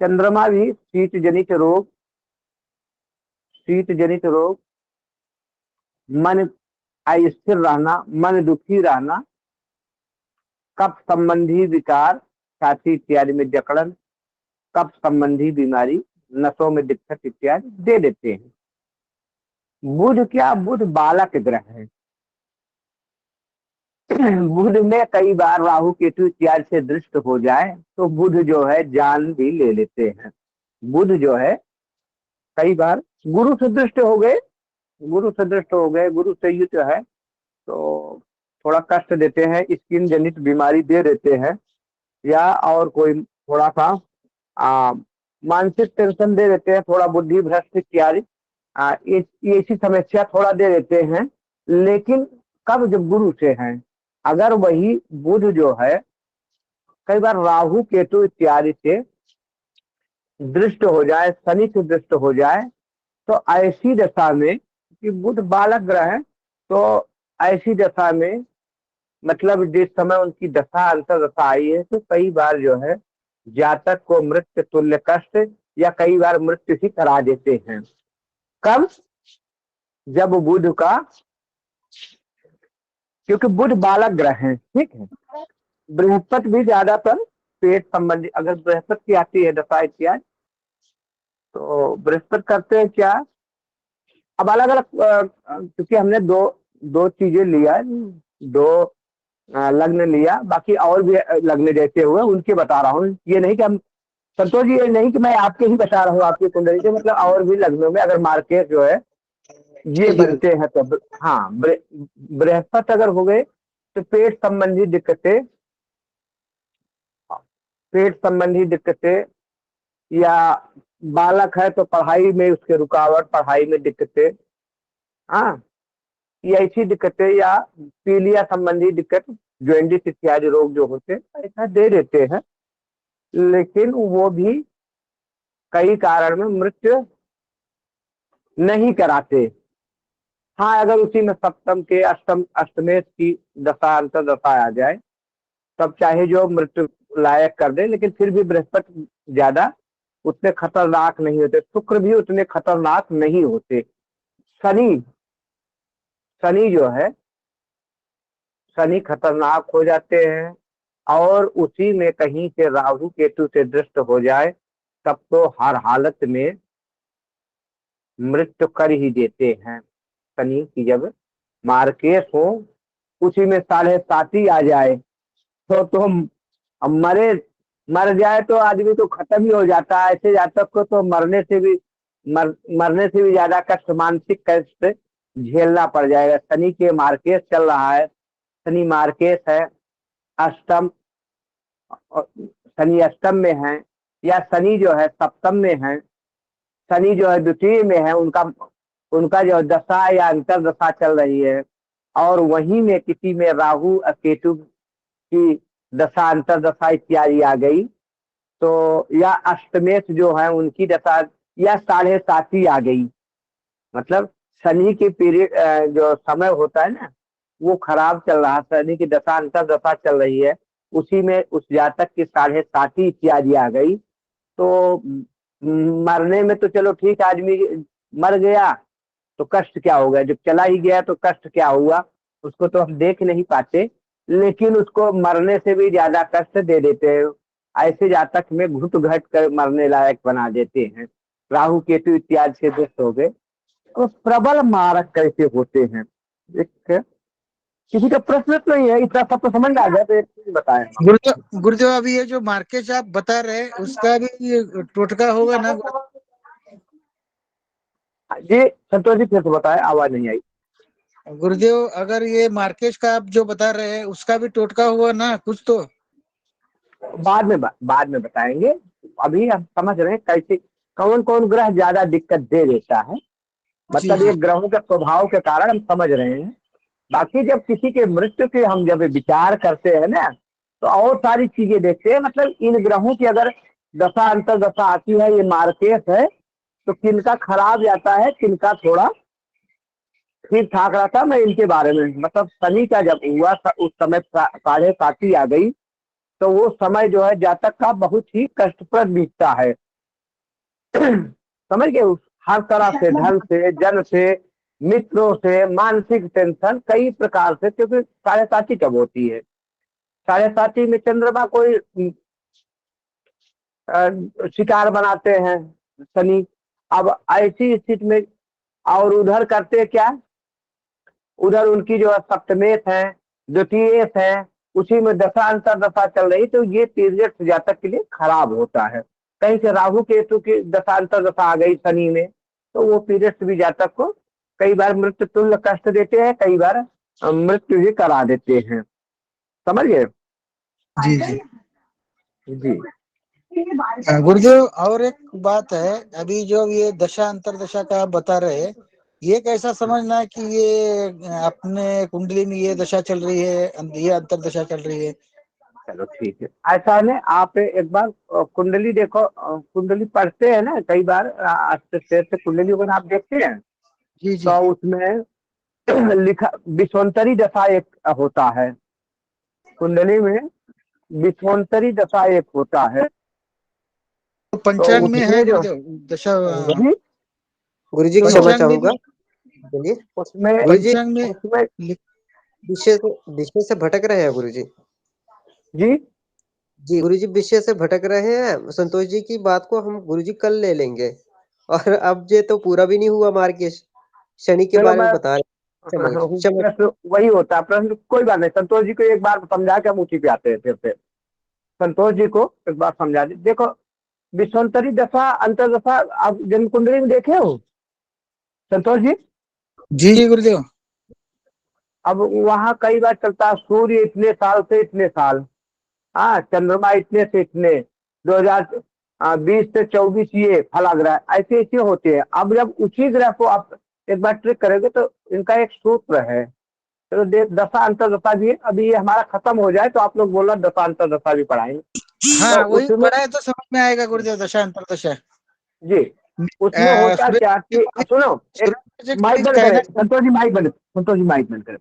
चंद्रमा भी शीत जनित रोग, शीत जनित रोग, मन अस्थिर रहना, मन दुखी रहना, कफ संबंधी विकार, छाती इत्यादि में जकड़न, कफ संबंधी बीमारी, नसों में दिक्कत इत्यादि दे देते हैं। बुध क्या, बुध बालक ग्रह है। बुध में कई बार राहु केतु इत्यादि से दृष्ट हो जाए तो बुध जो है जान भी ले लेते हैं। बुध जो है कई बार गुरु से दृष्ट हो गए, गुरु से दृष्ट हो गए, गुरु से युक्त है तो थोड़ा कष्ट देते हैं, स्किन जनित बीमारी दे देते हैं, या और कोई थोड़ा सा मानसिक टेंशन दे देते हैं, थोड़ा बुद्धि भ्रष्ट इत्यादि ऐसी समस्या थोड़ा दे देते हैं। लेकिन कब, जब गुरु से हैं। अगर वही बुध जो है कई बार राहु केतु इत्यादि से दृष्ट हो जाए, शनि से दृष्ट हो जाए, तो ऐसी दशा में, कि बुध बालक ग्रह है, तो ऐसी दशा में मतलब जिस समय उनकी दशा अंतर दशा आई है, तो कई बार जो है जातक को मृत्यु तुल्य कष्ट या कई बार मृत्यु ही करा देते हैं। कब, जब बुध का, क्योंकि बुध बालक ग्रह है, ठीक है। बृहस्पति भी ज्यादातर पेट संबंधी, अगर बृहस्पति की आती है दशा इत्यादि, तो बृहस्पति करते हैं क्या, अब अलग अलग, क्योंकि हमने दो दो चीजें लिया, दो लग्न लिया, बाकी और भी लग्न जैसे हुए उनके बता रहा हूँ। ये नहीं कि हम, संतोष जी, ये नहीं कि मैं आपके ही बता रहा हूँ आपकी कुंडली से, मतलब और भी लग्नों में अगर मार्केट जो है ये बनते हैं तो हाँ, बृहस्पति अगर हो गए तो पेट संबंधी दिक्कतें, पेट संबंधी दिक्कतें, या बालक है तो पढ़ाई में उसके रुकावट, पढ़ाई में दिक्कतें, हाँ, ये ऐसी दिक्कतें, या पीलिया संबंधी दिक्कत, जॉइंटिस इत्यादि रोग जो होते हैं ऐसा दे देते हैं। लेकिन वो भी कई कारण में मृत्यु नहीं कराते। हाँ, अगर उसी में सप्तम के अष्टमेश की दशा अंतर दशा आ जाए तब चाहे जो मृत्यु लायक कर दे, लेकिन फिर भी बृहस्पति ज्यादा उतने खतरनाक नहीं होते, शुक्र भी उतने खतरनाक नहीं होते। शनि, शनि जो है, शनि खतरनाक हो जाते हैं, और उसी में कहीं से राहु केतु से दृष्ट हो जाए तब तो हर हालत में मृत्यु कर ही देते हैं। शनि की जब मार्केश हो, उसी में 7.5 आ जाए तो मरे, मर जाए तो आदमी तो खत्म ही हो जाता है। ऐसे जातक को तो मरने से भी ज्यादा कष्ट, मानसिक कष्ट झेलना पड़ जाएगा। शनि के मार्केश चल रहा है, शनि मार्केश है, अष्टम, शनि अष्टम में है, या शनि जो है सप्तम में है, शनि जो है द्वितीय में है, उनका जो दशा या अंतर दशा चल रही है, और वहीं में किसी में राहु केतु की दशा अंतर दशा इत्यादि आ गई, तो या अष्टमेश जो है उनकी दशा या 7.5 आ गई, मतलब शनि के पीरियड जो समय होता है ना वो खराब चल रहा, शनि की दशा अंतर दशा चल रही है, उसी में उस जातक की 7.5 इत्यादि आ गई, तो मरने में तो चलो ठीक, आदमी मर गया तो कष्ट क्या होगा, जब चला ही गया तो कष्ट क्या हुआ, उसको तो हम देख नहीं पाते, लेकिन उसको मरने से भी ज्यादा कष्ट दे देते हैं। ऐसे जातक में घुट घट कर मरने लायक बना देते हैं, राहु केतु इत्यादि से दुष्ट हो गए। अब प्रबल मारक कैसे होते हैं? एक किसी का प्रश्न तो नहीं है, इतना सब तो समझ में आ गया, तो एक चीज बताएं। गुरुदेव अभी ये जो मार्केज आप बता रहे हैं उसका भी टोटका होगा ना? जी संतोष जी फिर से बताएं, आवाज नहीं आई। गुरुदेव अगर ये मार्केज का आप जो बता रहे हैं उसका भी टोटका हुआ ना कुछ तो? बाद में बताएंगे। अभी हम समझ रहे हैं कैसे कौन कौन ग्रह ज्यादा दिक्कत दे देता है, जी मतलब जी ये ग्रहों के स्वभाव के कारण हम समझ रहे हैं। बाकी जब किसी के मृत्यु के हम जब विचार करते हैं ना, तो और सारी चीजें देखते हैं, मतलब इन ग्रहों की अगर दशा अंतर दशा आती है, ये मार्केश है, तो किनका खराब जाता है, किनका थोड़ा ठीक ठाक रहता है। मैं इनके बारे में, मतलब शनि का जब हुआ उस समय 7.5 आ गई, तो वो समय जो है जातक का बहुत ही कष्टप्रद बीतता है। समझ गए? हर तरह से, धन से, जन से, मित्रों से, मानसिक टेंशन कई प्रकार से, क्योंकि 7.5 कब होती है? 7.5 में चंद्रमा कोई शिकार बनाते हैं शनि। अब ऐसी स्थिति में और उधर करते क्या, उधर उनकी जो है सप्तमेश है, द्वितीयेश है, उसी में दशा अंतर दशा चल रही, तो ये पीरियड जातक के लिए खराब होता है। कहीं से राहु केतु की दशा अंतर दशा आ गई शनि में, तो वो पीरियड्स भी जातक को कई बार मृत्यु तुल्य कष्ट देते हैं, कई बार मृत्यु ही करा देते हैं। समझ गए? जी जी जी गुरुदेव और एक बात है, अभी जो ये दशा अंतर दशा का आप बता रहे हैं, ये कैसा समझना है कि ये अपने कुंडली में ये दशा चल रही है, ये अंतर दशा चल रही है? चलो ठीक है। ऐसा है ना, आप एक बार कुंडली देखो, कुंडली पढ़ते हैं ना कई बार, से कुंडली अगर आप देखते हैं, जी जी तो उसमें लिखा विश्वंतरी दशा एक होता है कुंडली में, विश्वंतरी दशा एक होता है। तो तो पंचांग में है उसमें जो गुरुदेव दशा? जी गुरुजी सुनो, क्षमा पंचांग में चाहूंगा। भी बोलिए उसमें गुरुजी। पंचांग में उसमें विषय से भटक रहे हैं गुरुजी। जी जी गुरुजी विषय से भटक रहे हैं। संतोष जी की बात को हम गुरुजी कल ले लेंगे। और अब ये तो पूरा भी नहीं हुआ मार्केश, शनि के चलो बारे में मैं बता रहे। क्षमा क्षमा। प्रश्न वही होता है, प्रश्न कोई बात नहीं। संतोष जी को एक बार समझा के हम उसी पे आते हैं फिर से। संतोष जी को एक बार समझा दी। देखो विश्वंतरी दशा अंतर दशा आप जन्म कुंडली में देखे हो संतोष जी? जी जी गुरुदेव। अब वहाँ कई बार चलता है सूर्य इतने साल से इतने साल, हाँ चंद्रमा इतने से इतने, 2020 से 24 ये फला ग्रह, ऐसे ऐसे होते हैं। अब जब उसी ग्रह को आप एक बार ट्रिक करेंगे, तो इनका एक सूत्र है। चलो दशा अंतर दशा भी है। अभी ये हमारा खत्म हो जाए तो आप लोग बोलना दशा अंतर दशा भी पढ़ाएंगे। तो हाँ वही उसमें पढ़ा है तो समझ में आएगा गुरुदेव, दशा अंतर दशा। जी उसमें होता सूर्य क्या कि सुनो, एक सूर्य माइक का बंद कहना। करें संतोष जी, माइक बंद, संतोष जी माइक बंद करें।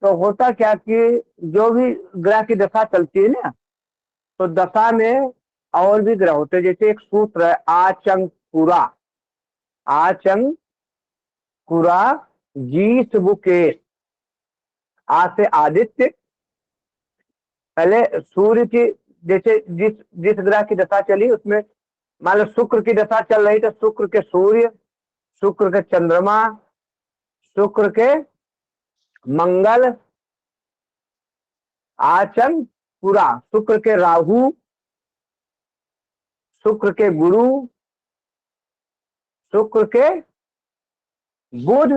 तो होता क्या कि जो भी ग्रह की दशा चलती है ना, तो दशा में और भी ग्रह होते हैं। जैसे एक सूत्र है आचंकुरा, आचंकुरा जीस बुकेश। आ से आदित्य, पहले सूर्य की, जैसे जिस जिस ग्रह की दशा चली उसमें मान लो शुक्र की दशा चल रही, तो शुक्र के सूर्य, शुक्र के चंद्रमा, शुक्र के मंगल, आचंकुरा शुक्र के राहु, शुक्र के गुरु, शुक्र के बुध,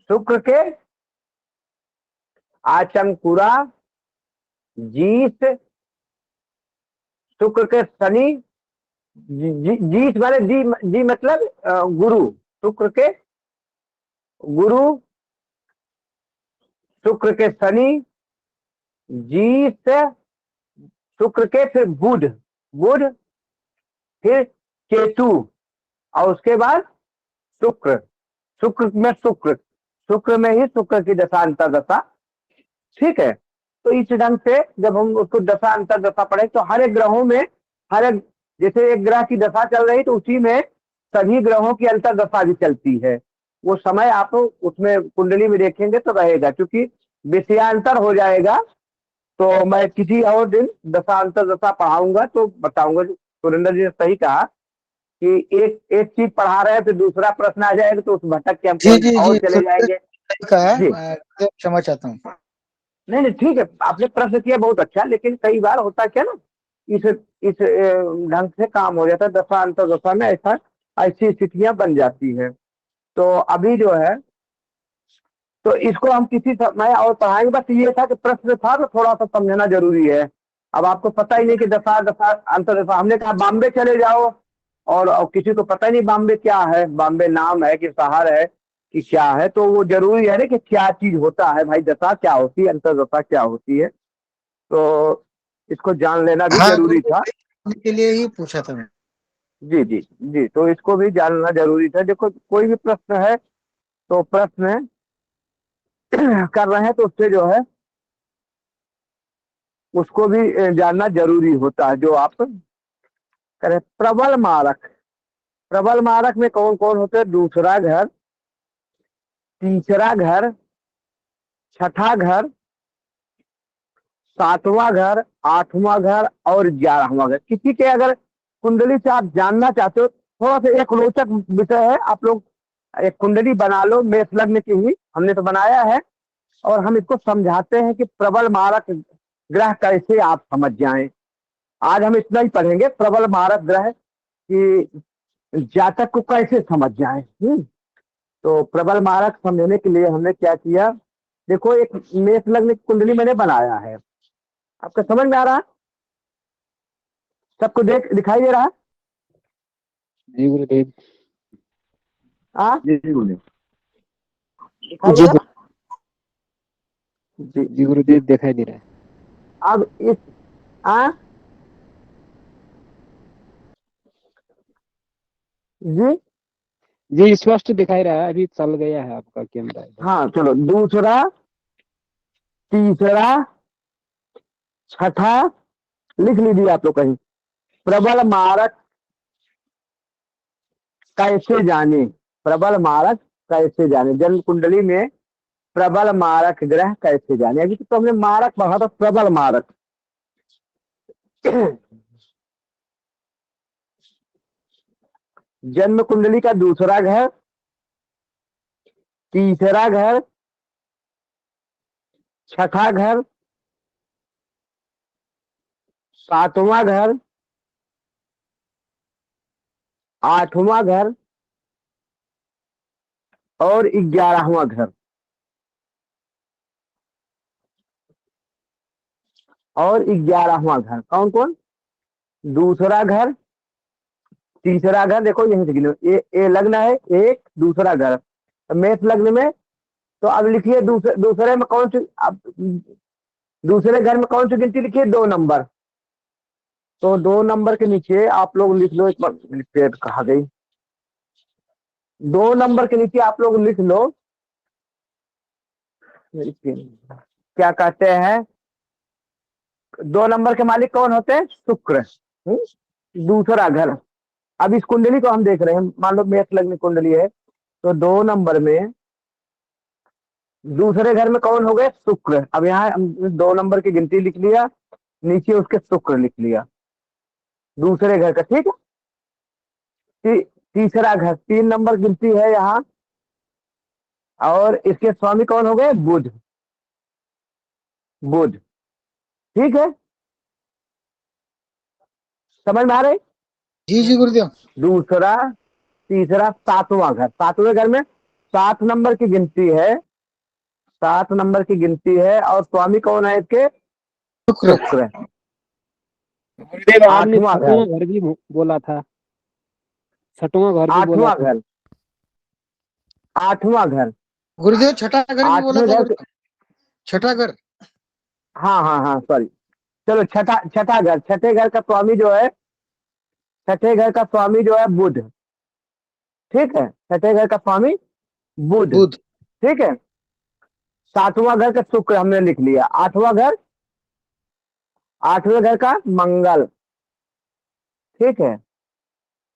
शुक्र के आचंकुरा जीस, शुक्र के शनि, जीस वाले जी मतलब गुरु, शुक्र के गुरु, शुक्र के शनि, जीस, शुक्र के फिर बुध, बुध फिर केतु, और उसके बाद शुक्र, शुक्र में शुक्र, शुक्र में ही शुक्र की दशा अंतर दशा। ठीक है? तो इस ढंग से जब हम उसको दशा अंतर दशा पढ़े, तो हर एक ग्रहों में, हर एक, जैसे एक ग्रह की दशा चल रही तो उसी में सभी ग्रहों की अंतर दशा भी चलती है। वो समय आप उसमें कुंडली में देखेंगे तो रहेगा, क्योंकि विषयांतर हो जाएगा। तो मैं किसी और दिन दशा अंतर दशा पढ़ाऊंगा तो बताऊंगा। सुरेंद्र जी ने सही कहा कि एक एक चीज पढ़ा रहे हैं तो दूसरा प्रश्न आ जाएगा तो उस भटक के हम जी कहीं जी और जी, चले सुनते जाएंगे। का है, जी मैं क्षमा चाहता हूँ। नहीं नहीं ठीक है, आपने प्रश्न किया बहुत अच्छा, लेकिन कई बार होता क्या ना, इस ढंग से काम हो जाता है, दशा अंतर दशा में ऐसा ऐसी स्थितियां बन जाती है। तो अभी जो है, तो इसको हम किसी समय और पढ़ाएंगे। बस ये था कि प्रश्न था तो थोड़ा सा समझना जरूरी है। अब आपको पता ही नहीं कि दशा दशा अंतर दशा, हमने कहा बॉम्बे चले जाओ, और किसी को पता ही नहीं बॉम्बे क्या है, बॉम्बे नाम है कि शहर है कि क्या है। तो वो जरूरी है ना कि क्या चीज होता है भाई, दशा क्या होती है, अंतर दशा क्या होती है, तो इसको जान लेना भी हाँ जरूरी गुरुदेव, था। के लिए ही पूछा था मैं। जी जी जी, तो इसको भी जानना जरूरी था। देखो कोई भी प्रश्न है तो प्रश्न कर रहे हैं तो उससे जो है उसको भी जानना जरूरी होता है जो आप करें। प्रबल मारक, प्रबल मारक में कौन कौन होते हैं? दूसरा घर, तीसरा घर, छठा घर, सातवां घर, आठवां घर और 11वां घर। किसी के अगर कुंडली से आप जानना चाहते हो, थोड़ा सा एक रोचक विषय है, आप लोग एक कुंडली बना लो, मेष लग्न की ही हमने तो बनाया है, और हम इसको समझाते हैं कि प्रबल मारक ग्रह कैसे आप समझ जाएं। आज हम इतना ही पढ़ेंगे, प्रबल मारक ग्रह कि जातक को कैसे समझ जाएं। तो प्रबल मारक समझने के लिए हमने क्या किया, देखो एक मेष लग्न की कुंडली मैंने बनाया है, आपका समझ में आ रहा है? सबको दिखाई दे रहा है? जी गुरुदेव। हाँ जी जी बोलिए। दिखाई दे जी रहा है? जी जी गुरुदेव, दिखाई दे रहा है। अब इस हाँ जी जी स्पष्ट दिखाई रहा है, अभी चल गया है आपका कैमरा इधर। हाँ चलो, दूसरा, तीसरा, छठा, लिख लीजिए आप लोग कहीं। प्रबल मारक कैसे जाने, प्रबल मारक कैसे जाने, जन्म कुंडली में प्रबल मारक ग्रह कैसे जाने। अभी तो हमने मारक पढ़ा था, प्रबल मारक। जन्म कुंडली का दूसरा घर, तीसरा घर, छठा घर, सातवां घर, आठवां घर और 11वां घर। और 11वां घर कौन कौन? दूसरा घर, तीसरा घर, देखो यहीं से गिनो, ए लग्न है एक, दूसरा घर तो मेष लग्न में। तो अब लिखिए दूसरे में कौन सी, अब दूसरे घर में कौन सी गिनती लिखिए? 2 नंबर। तो 2 नंबर के नीचे आप लोग लिख लो, एक बार पेड़ कहा गई, 2 नंबर के नीचे आप लोग लिख लो, मेरी पेन क्या कहते हैं, 2 नंबर के मालिक कौन होते हैं? शुक्र। दूसरा घर, अब इस कुंडली को हम देख रहे हैं, मान लो मेष लग्न कुंडली है, तो 2 नंबर में दूसरे घर में कौन हो गए? शुक्र। अब यहाँ 2 नंबर की गिनती लिख लिया, नीचे उसके शुक्र लिख लिया, दूसरे घर का, ठीक है। तीसरा घर, 3 नंबर गिनती है यहाँ, और इसके स्वामी कौन हो गए? बुध। बुध, ठीक है, समझ में आ रही? जी जी गुरुदेव। दूसरा, तीसरा, सातवां घर, सातवें घर में 7 नंबर की गिनती है, 7 नंबर की गिनती है, और स्वामी कौन है इसके? शुक्र। शुक्र। गुरुदेव आपने आठवां घर, छठवां घर भी बोला था, छठवां घर भी बोला आठवां था। घर, आठवां घर, गुरुदेव छठा घर भी बोला आठवें था घर, गुरुदेव, छठा घर। हाँ हाँ हाँ सॉरी, चलो छठा, छठा घर, छठे घर का स्वामी जो है, छठे घर का स्वामी जो है बुध, ठीक है, छठे घर का स्वामी बुध, बुध। ठीक है। सातवां घर का शुक्र हमने लिख लिया, आठवां घर, आठवें घर का मंगल, ठीक है,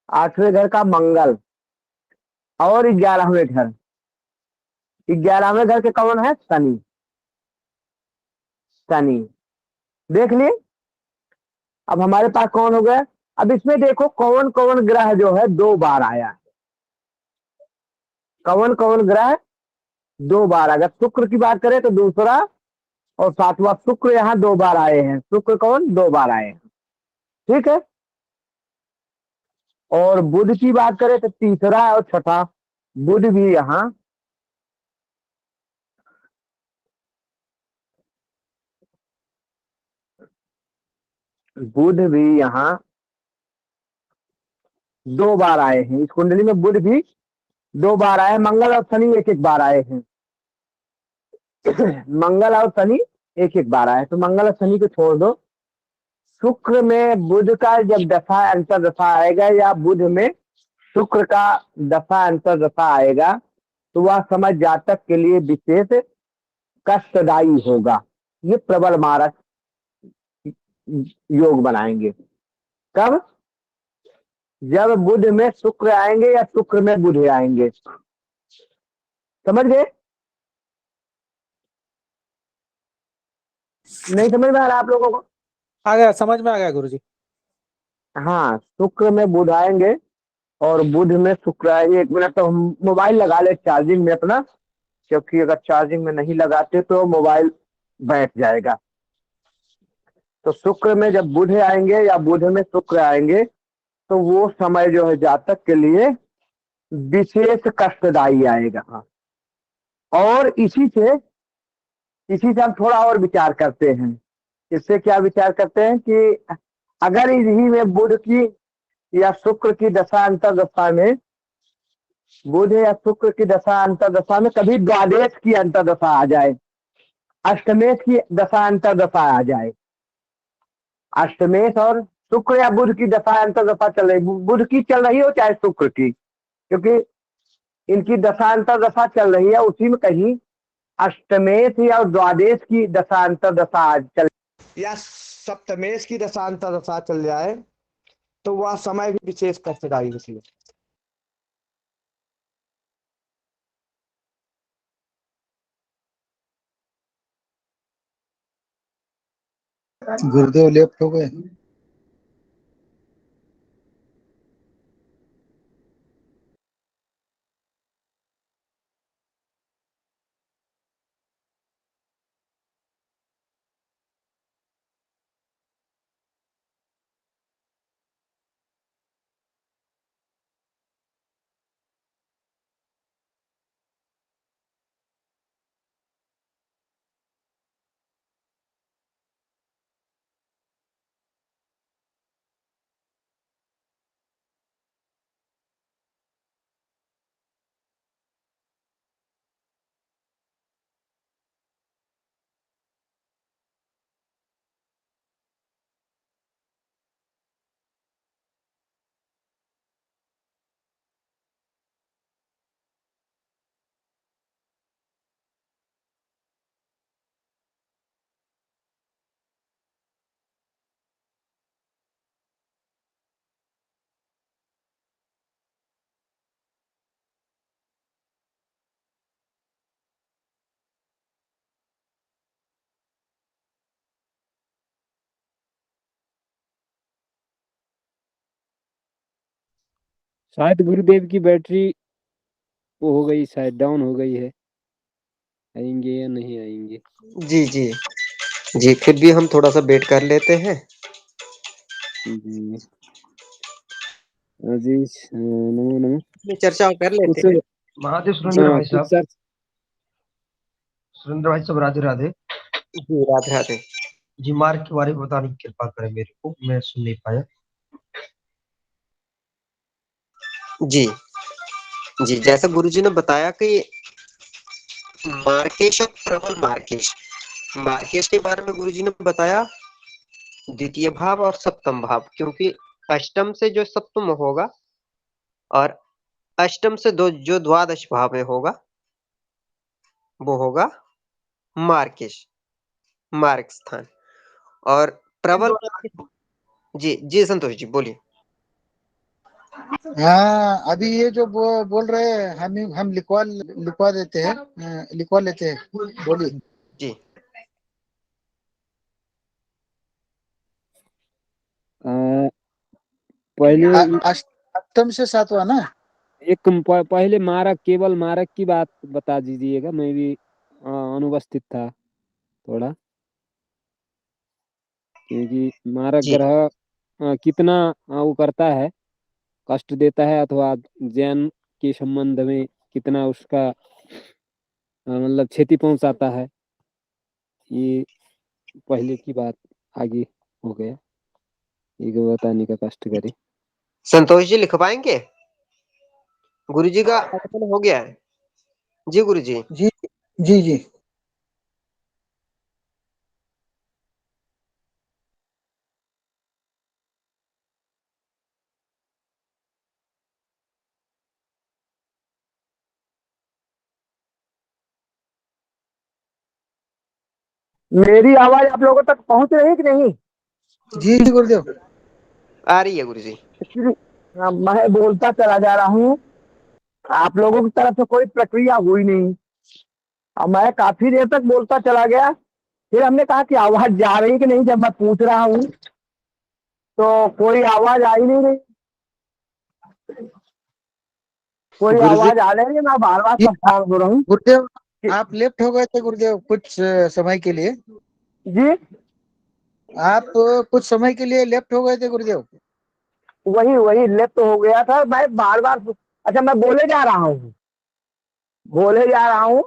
आठवें घर का मंगल, और 11वें घर, 11वें घर के कौन है? शनि। शनि, देख लिए। अब हमारे पास कौन हो गया? अब इसमें देखो कौन कौन ग्रह जो है 2 बार आया है, कौन कौन ग्रह 2 बार। अगर शुक्र की बात करें तो दूसरा और सातवां शुक्र यहाँ 2 बार आए हैं। शुक्र कौन 2 बार आए हैं, ठीक है। और बुध की बात करें तो तीसरा और छठा, बुध भी यहाँ बुध भी यहाँ 2 बार आए हैं। इस कुंडली में बुध भी 2 बार आए हैं। मंगल और शनि एक एक बार आए हैं। मंगल और शनि एक एक बार आए, तो मंगल और शनि को छोड़ दो। शुक्र में बुध का जब दशा अंतर दशा आएगा या बुध में शुक्र का दशा अंतर दशा आएगा तो वह समय जातक के लिए विशेष कष्टदायी होगा। ये प्रबल मारक योग बनाएंगे। कब? जब बुध में शुक्र आएंगे या शुक्र में बुध आएंगे, समझ गए? नहीं समझ में आ रहा आप लोगों को? आ गया, समझ में आ गया गुरुजी। हाँ, शुक्र में बुध आएंगे और बुध में शुक्र आएंगे। 1 मिनट तो हम मोबाइल लगा ले चार्जिंग में अपना, क्योंकि अगर चार्जिंग में नहीं लगाते तो मोबाइल बैठ जाएगा। तो शुक्र में जब बुध आएंगे या बुध में शुक्र आएंगे तो वो समय जो है जातक के लिए विशेष कष्टदायी आएगा। हाँ, और इसी से हम थोड़ा और विचार करते हैं। इससे क्या विचार करते हैं कि अगर इन्हीं में बुध की या शुक्र की दशा अंतर दशा में, बुध या शुक्र की दशा अंतर दशा में कभी द्वादश की अंतर दशा आ जाए, अष्टमेश की दशा अंतर दशा आ जाए, अष्टमेश और शुक्र या बुध की दशा अंतर दशा चल रही, बुध की चल रही हो चाहे शुक्र की, क्योंकि इनकी दशा अंतर दशा चल रही है, उसी में कहीं अष्टमेश या द्वादश की दशा अंतर दशा चल या सप्तमेश की दशा अंतर दशा चल जाए तो वह समय भी विशेष कष्टदायी होती है। गुरुदेव लेफ्ट हो गए। शायद गुरुदेव की बैटरी वो हो गई, शायद डाउन हो गई है। आएंगे या नहीं आएंगे? जी जी जी, फिर भी हम थोड़ा सा वेट कर लेते हैं। जी अजीज, नमो नमः। ये चर्चा कर लेते कुछ हैं। महादेव सुरेंद्र भाई कुछ साहब, सर। सुरेंद्र भाई साहब, राधे राधे जी, राधे राधे। जी। मार्ग के बारे में बताने की कृपा करें मेरे को, मैं सुन नहीं पाया। जी जी, जैसा गुरुजी ने बताया कि मार्केश और प्रबल मार्केश, मार्केश के बारे में गुरुजी ने बताया द्वितीय भाव और सप्तम भाव, क्योंकि अष्टम से जो सप्तम होगा और अष्टम से जो द्वादश भाव में होगा वो होगा मार्केश, मार्ग स्थान। और प्रबल जी जी, संतोष जी बोलिए। हाँ, अभी ये जो बोल रहे हैं हम लिखवा देते हैं, लिखवा लेते हैं। बोलिए। जी आ, पहले अष्टम से सातवां ना। एक पहले मारक, केवल मारक की बात बता दीजिएगा, मैं भी अनुपस्थित था थोड़ा, क्योंकि मारक जी ग्रह कितना वो करता है, कष्ट देता है, अथवा जैन के संबंध में कितना उसका मतलब क्षति पहुंचाता है, ये पहले की बात आगे हो गया, ये बताने का कष्ट करे। संतोष जी लिखवाएंगे? गुरुजी का आगमन हो गया है। जी गुरुजी। जी जी जी। मेरी आवाज आप लोगों तक पहुंच रही है कि नहीं? जी जी गुरुदेव। आ रही है गुरुजी। मैं बोलता चला जा रहा हूँ, आप लोगों की तरफ से कोई प्रक्रिया हुई नहीं, और मैं काफी देर तक बोलता चला गया। फिर हमने कहा कि आवाज जा रही कि नहीं, जब मैं पूछ रहा हूँ तो कोई आवाज आ ही नहीं रही, कोई गुरुजी आवाज आ रही है, मैं बार बार जी परेशान हो रहा हूँ गुरुदेव, कि- आप लेफ्ट हो गए थे गुरुदेव कुछ समय के लिए। जी आप कुछ समय के लिए लेफ्ट हो गए थे गुरुदेव। वही वही लेफ्ट हो गया था, मैं बार बार। अच्छा, मैं बोले जा रहा हूँ, बोले जा रहा हूँ,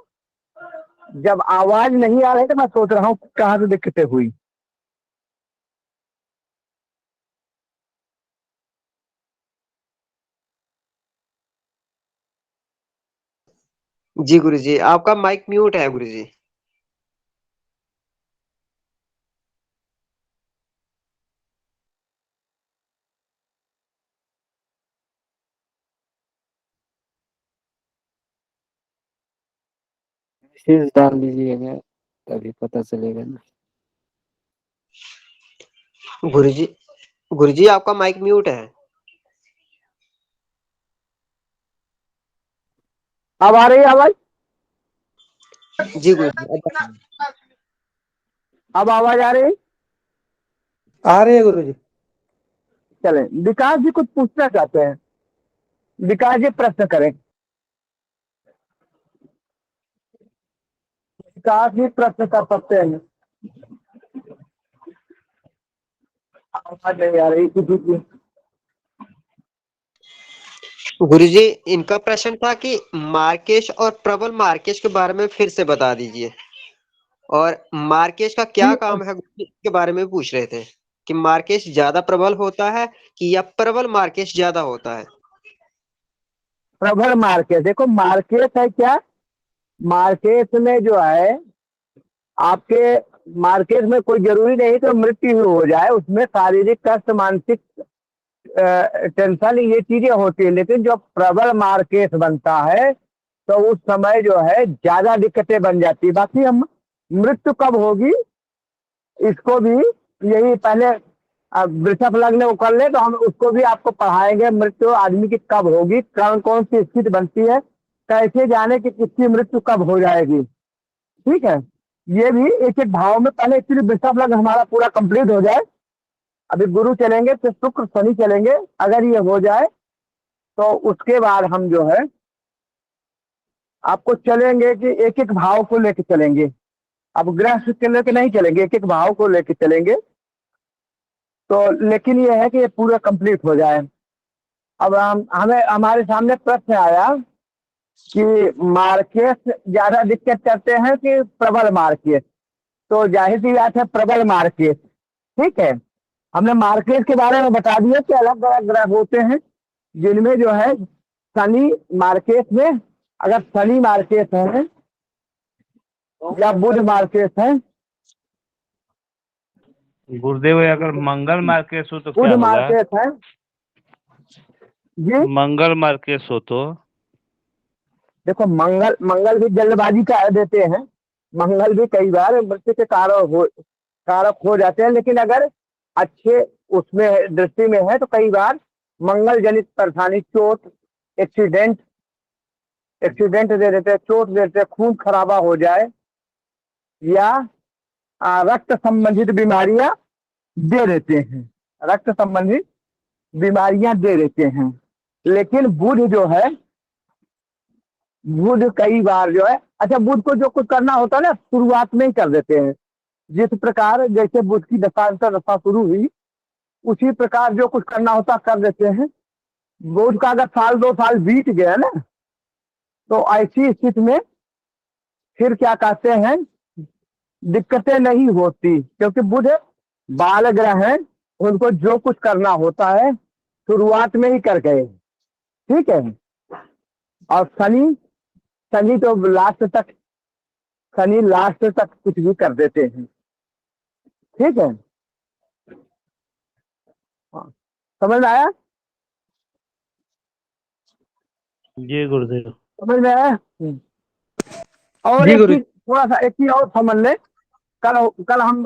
जब आवाज नहीं आ रही तो मैं सोच रहा हूँ कहाँ से दिक्कतें हुई। जी गुरुजी, आपका माइक म्यूट है गुरुजी। विशेष डाल दीजिएगा, तभी पता चलेगा ना। गुरुजी, गुरुजी आपका माइक म्यूट है। अब आ रही है आवाज? जी गुरुजी अब आवाज आ रही है? आ रहे हैं गुरुजी। चले, विकास जी कुछ पूछना चाहते हैं, विकास जी प्रश्न करें। विकास जी प्रश्न कर सकते हैं। आवाज नहीं आ रही किसी की। गुरुजी, इनका प्रश्न था कि मार्केश और प्रबल मार्केश के बारे में फिर से बता दीजिए, और मार्केश का क्या काम है इसके बारे में पूछ रहे थे कि मार्केश ज्यादा प्रबल होता है कि या प्रबल मार्केश ज्यादा होता है। प्रबल मार्केट, देखो मार्केट है क्या, मार्केट में जो है आपके, मार्केट में कोई जरूरी नहीं तो मृत्यु ही हो जाए, उसमें शारीरिक कष्ट, मानसिक टेंशन, ये चीजें होती है, लेकिन जो प्रबल मार्केट बनता है तो उस समय जो है ज्यादा दिक्कतें बन जाती है। बाकी हम मृत्यु कब होगी इसको भी, यही पहले वृषभ लग्न वो कर ले तो हम उसको भी आपको पढ़ाएंगे, मृत्यु आदमी की कब होगी, कौन कौन सी स्थिति बनती है, कैसे जाने कि किसकी मृत्यु कब हो जाएगी। ठीक है, ये भी एक एक भाव में, पहले एक्चुअली वृषभ लग्न हमारा पूरा कंप्लीट हो जाए, अभी गुरु चलेंगे फिर शुक्र शनि चलेंगे, अगर ये हो जाए तो उसके बाद हम जो है आपको चलेंगे कि एक एक भाव को लेके चलेंगे। अब ग्रह के लेके नहीं चलेंगे, एक एक भाव को लेके चलेंगे। तो लेकिन ये है कि ये पूरा कंप्लीट हो जाए। अब हमें हमारे सामने प्रश्न आया कि मार्केट ज्यादा दिक्कत करते हैं कि प्रबल मार्केट, तो जाहिर सी बात है प्रबल मार्केट। ठीक है, हमने मार्केट के बारे में बता दिया कि अलग अलग ग्रह होते हैं, जिनमें जो है शनि मार्केट में, अगर शनि मार्केट है या बुध मार्केट है, गुरुदेव अगर मंगल मार्केट हो तो बुध क्या होगा? मार्केट है जी। मंगल मार्केट हो तो देखो मंगल, मंगल भी जल्दबाजी का देते हैं, मंगल भी कई बार मृत्यु के कारक हो जाते हैं, लेकिन अगर अच्छे उसमें दृष्टि में है तो कई बार मंगल जनित परेशानी, चोट, एक्सीडेंट, एक्सीडेंट दे देते हैं, चोट दे देते हैं, खून खराबा हो जाए, या रक्त संबंधित बीमारियां दे देते हैं, रक्त संबंधित बीमारियां दे देते हैं। लेकिन बुध जो है, बुध कई बार जो है, अच्छा बुध को जो कुछ करना होता है ना शुरुआत में ही कर देते हैं। जिस प्रकार जैसे बुध की दशा अंतर दशा शुरू हुई, उसी प्रकार जो कुछ करना होता कर देते हैं। बुध का अगर साल 2 साल बीत गया ना, तो ऐसी स्थिति में फिर क्या कहते हैं, दिक्कतें नहीं होती, क्योंकि बुध बाल ग्रह हैं, उनको जो कुछ करना होता है शुरुआत में ही कर गए। ठीक है। और शनि, शनि तो लास्ट तक, शनि लास्ट तक कुछ भी कर देते हैं। ठीक है। हाँ, समझ में आया? जी गुरुदेव। समझ में आया? और जी एक गुरु। चीज, थोड़ा सा एक चीज और समझ ले। कल हम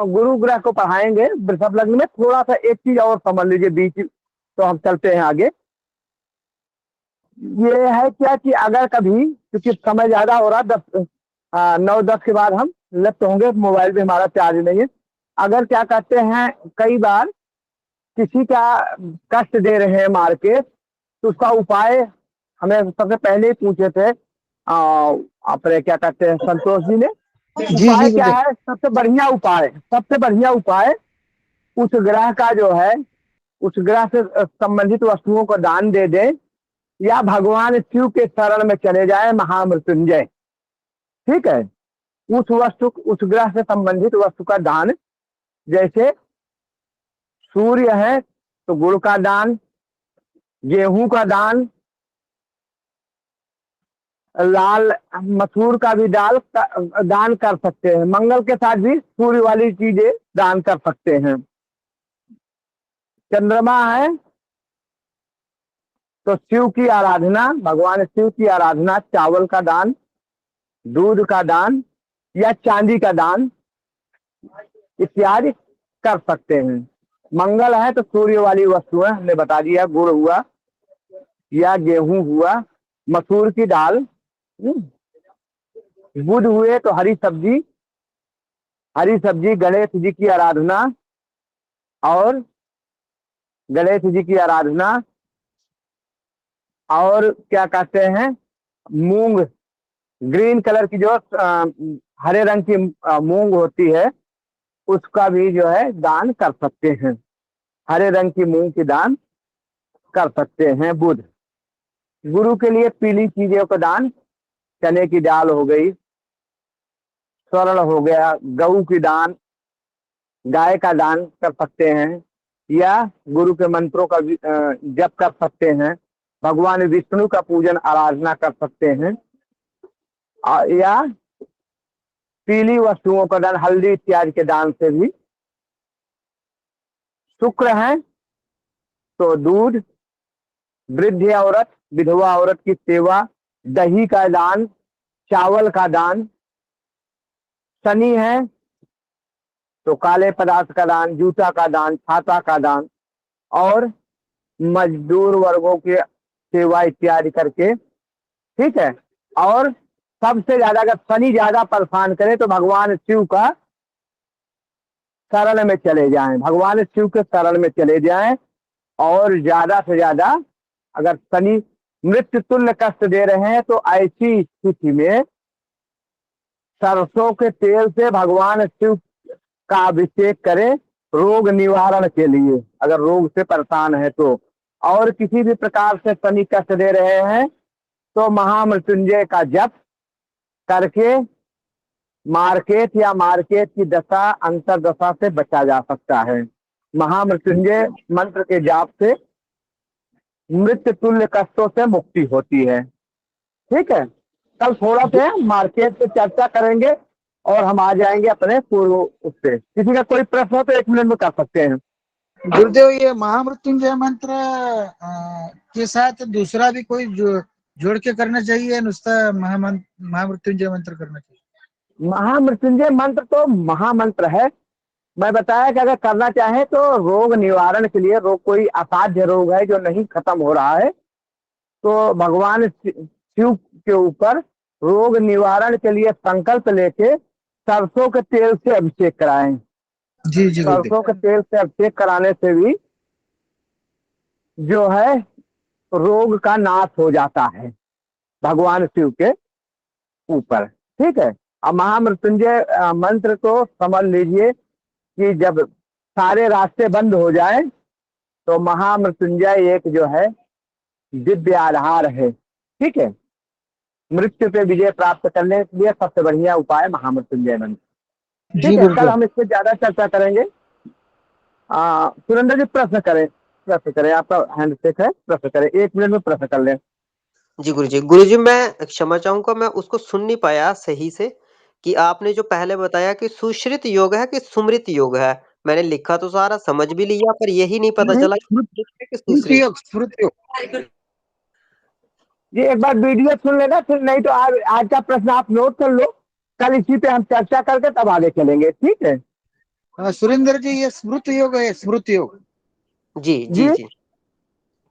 गुरु ग्रह को पढ़ाएंगे वृषभ लग्न में। थोड़ा सा एक चीज और समझ लीजिए बीच, तो हम चलते हैं आगे। ये है क्या कि अगर कभी, क्योंकि समय ज्यादा हो रहा, 9-10 के बाद हम लेफ्ट होंगे, मोबाइल पे हमारा चार्ज नहीं है। अगर क्या कहते हैं, कई बार किसी का कष्ट दे रहे हैं मार के, तो उसका उपाय हमें सबसे पहले ही पूछे थे अपने क्या कहते हैं संतोष जी ने। जी उपाय जी क्या गुरुदेव। है? सबसे बढ़िया उपाय, सबसे बढ़िया उपाय उस ग्रह का जो है, उस ग्रह से संबंधित वस्तुओं को दान दे दे, या भगवान शिव के शरण में चले जाए, महामृत्युंजय। ठीक है। उस ग्रह से संबंधित वस्तु का दान, जैसे सूर्य है तो गुड़ का दान, गेहूं का दान, लाल मसूर का भी दान कर सकते हैं। मंगल के साथ भी सूर्य वाली चीजें दान कर सकते हैं। चंद्रमा है तो शिव की आराधना, भगवान शिव की आराधना, चावल का दान, दूध का दान, या चांदी का दान इत्यादि कर सकते हैं। मंगल है तो सूर्य वाली वस्तुएं हमने बता दिया, गुड़ हुआ या गेहूं हुआ, मसूर की दाल। बुध हुए तो हरी सब्जी, हरी सब्जी, गणेश जी की आराधना, और गणेश जी की आराधना, और क्या कहते हैं, मूंग, ग्रीन कलर की जो हरे रंग की मूंग होती है, उसका भी जो है दान कर सकते हैं। हरे रंग की मूंग की दान कर सकते हैं बुध। गुरु के लिए पीली चीजों का दान, चने की दाल हो गई, स्वर्ण हो गया, गऊ की दान, गाय का दान कर सकते हैं, या गुरु के मंत्रों का जप कर सकते हैं, भगवान विष्णु का पूजन आराधना कर सकते हैं, या पीली वस्तुओं का दान, हल्दी इत्यादि के दान से भी। शुक्र है तो दूध, वृद्ध औरत, विधवा औरत की सेवा, दही का दान, चावल का दान। शनि है तो काले पदार्थ का दान, जूता का दान, छाता का दान, और मजदूर वर्गों की सेवा इत्यादि करके। ठीक है। और सबसे ज्यादा अगर शनि ज्यादा परेशान करे तो भगवान शिव का शरण में चले जाएं, भगवान शिव के शरण में चले जाएं। और ज्यादा से ज्यादा अगर शनि मृत्यु तुल्य कष्ट दे रहे हैं, तो ऐसी स्थिति में सरसों के तेल से भगवान शिव का अभिषेक करें, रोग निवारण के लिए, अगर रोग से परेशान है तो। और किसी भी प्रकार से शनि कष्ट दे रहे हैं तो महामृत्युंजय का जप करके मार्केट या मार्केट की दशा अंतर दशा से बचा जा सकता है। महामृत्युंजय मंत्र के जाप से मृत्यु तुल्य कष्टों से मुक्ति होती है। ठीक है। कल थोड़ा सा मार्केट पे चर्चा करेंगे और हम आ जाएंगे अपने पूर्व उससे। किसी का कोई प्रश्न हो तो 1 मिनट में कर सकते हैं। गुरुदेव, ये महामृत्युंजय मंत्र के साथ दूसरा भी कोई जोड़ के करना चाहिए, नुस्ता महामृत्युंजय मंत्र करना चाहिए? महामृत्युंजय मंत्र तो महामंत्र है। मैं बताया कि अगर करना चाहे तो रोग निवारण के लिए, रोग कोई असाध्य रोग है जो नहीं खत्म हो रहा है, तो भगवान शिव के ऊपर रोग निवारण के लिए संकल्प लेके सरसों के तेल से अभिषेक कराएं। जी जी गुरुदेव। सरसों के तेल से अभिषेक कराने से भी जो है रोग का नाश हो जाता है भगवान शिव के ऊपर। ठीक है। अब महामृत्युंजय मंत्र को समझ लीजिए कि जब सारे रास्ते बंद हो जाए तो महामृत्युंजय एक जो है दिव्य आधार है। ठीक है। मृत्यु पे विजय प्राप्त करने के लिए सबसे बढ़िया उपाय महामृत्युंजय मंत्र। जी ठीक है। कल गुरुदेव। हम इस पे ज्यादा चर्चा करेंगे। सुरेंद्र जी प्रश्न करें, प्रश्न करें, आपका हैंड शेक है, प्रश्न करें, 1 मिनट में प्रश्न कर लें। जी गुरुजी। गुरुजी मैं क्षमा चाहूँगा, मैं उसको सुन नहीं पाया सही से कि आपने जो पहले बताया कि सुश्रुत योग है कि सुमृत योग है? मैंने लिखा तो सारा समझ भी लिया पर यही नहीं पता नहीं, चला कि स्मृत सुश्रुत है कि स्मृत सुश्रित। योग, स्मृत योग। ये एक बार वीडियो सुन लेना, फिर नहीं तो आज का प्रश्न आप नोट कर लो, कल इसी पे हम चर्चा करके तब आगे चलेंगे। ठीक है सुरेंद्र जी, ये स्मृत योग है, स्मृत योग। जी, जी, जी। जी।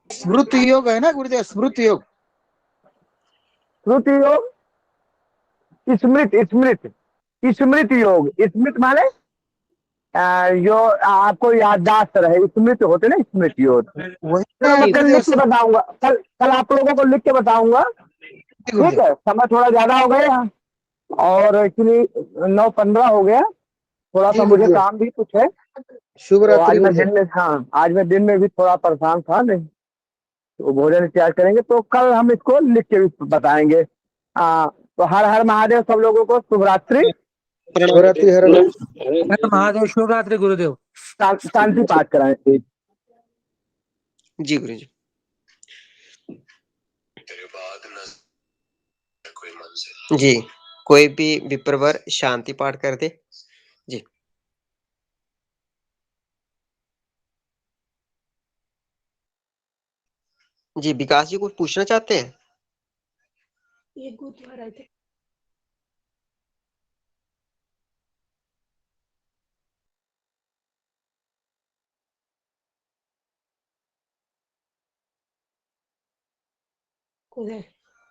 स्मृत योग है ना गुरुदेव, स्मृत योग। श्रुति योग, स्मृत, स्मृत, स्मृत योग, स्मृत माने जो आपको याददाश्त रहे, स्मृत होते ना स्मृत योग। वही चलो है मैं कल गुरुदेव, लिख के बताऊंगा, कल आप लोगों को लिख के बताऊंगा। ठीक गुरुदेव। है। समय थोड़ा ज्यादा हो गया और एक्चुअली 9:15 हो गया, थोड़ा जी सा मुझे गुरुदेव, काम भी कुछ है। शुभ तो आज रात्रि मैं गुरुदेव। दिन में, हाँ आज मैं दिन में भी थोड़ा परेशान था, नहीं तो भोजन तैयार करेंगे तो कल हम इसको लिख के भी बताएंगे। तो हर हर महादेव, सब लोगों को शुभ रात्रि। शुभ रात्रि, हर हर महादेव, शुभ रात्रि गुरुदेव। शांति पाठ कराएं। जी गुरुजी। जी, कोई भी विप्रवर शांति पाठ कर दे। जी। जी, विकास जी कुछ पूछना चाहते हैं? ये गुरुद्वारा है। उधर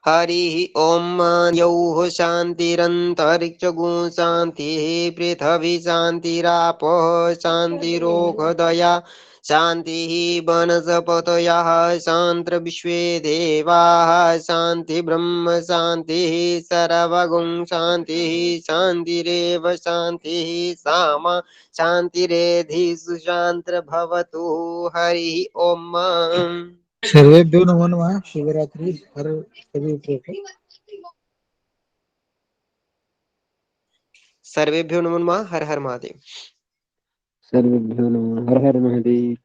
हरि ओम यौः शान्तिरन्तरिक्षगु शान्तिः पृथिवी शान्तिरापः शान्तिरोषधयः शान्तिः वनस्पतयः शान्तिर्विश्वे देवाः शान्तिर्ब्रह्म शान्तिः सर्वगुं शान्तिः शान्तिरेव शान्तिः सामा शान्तिरेधिषु शान्तिर्भवतु। हरिः ओम। सर्वेभ्यो नमो नमः। शिवरात्रि हर सभी को। सर्वेभ्यो नमो नमः। हर हर महादेव। सर्वेभ्यो नमः। हर हर महादेव।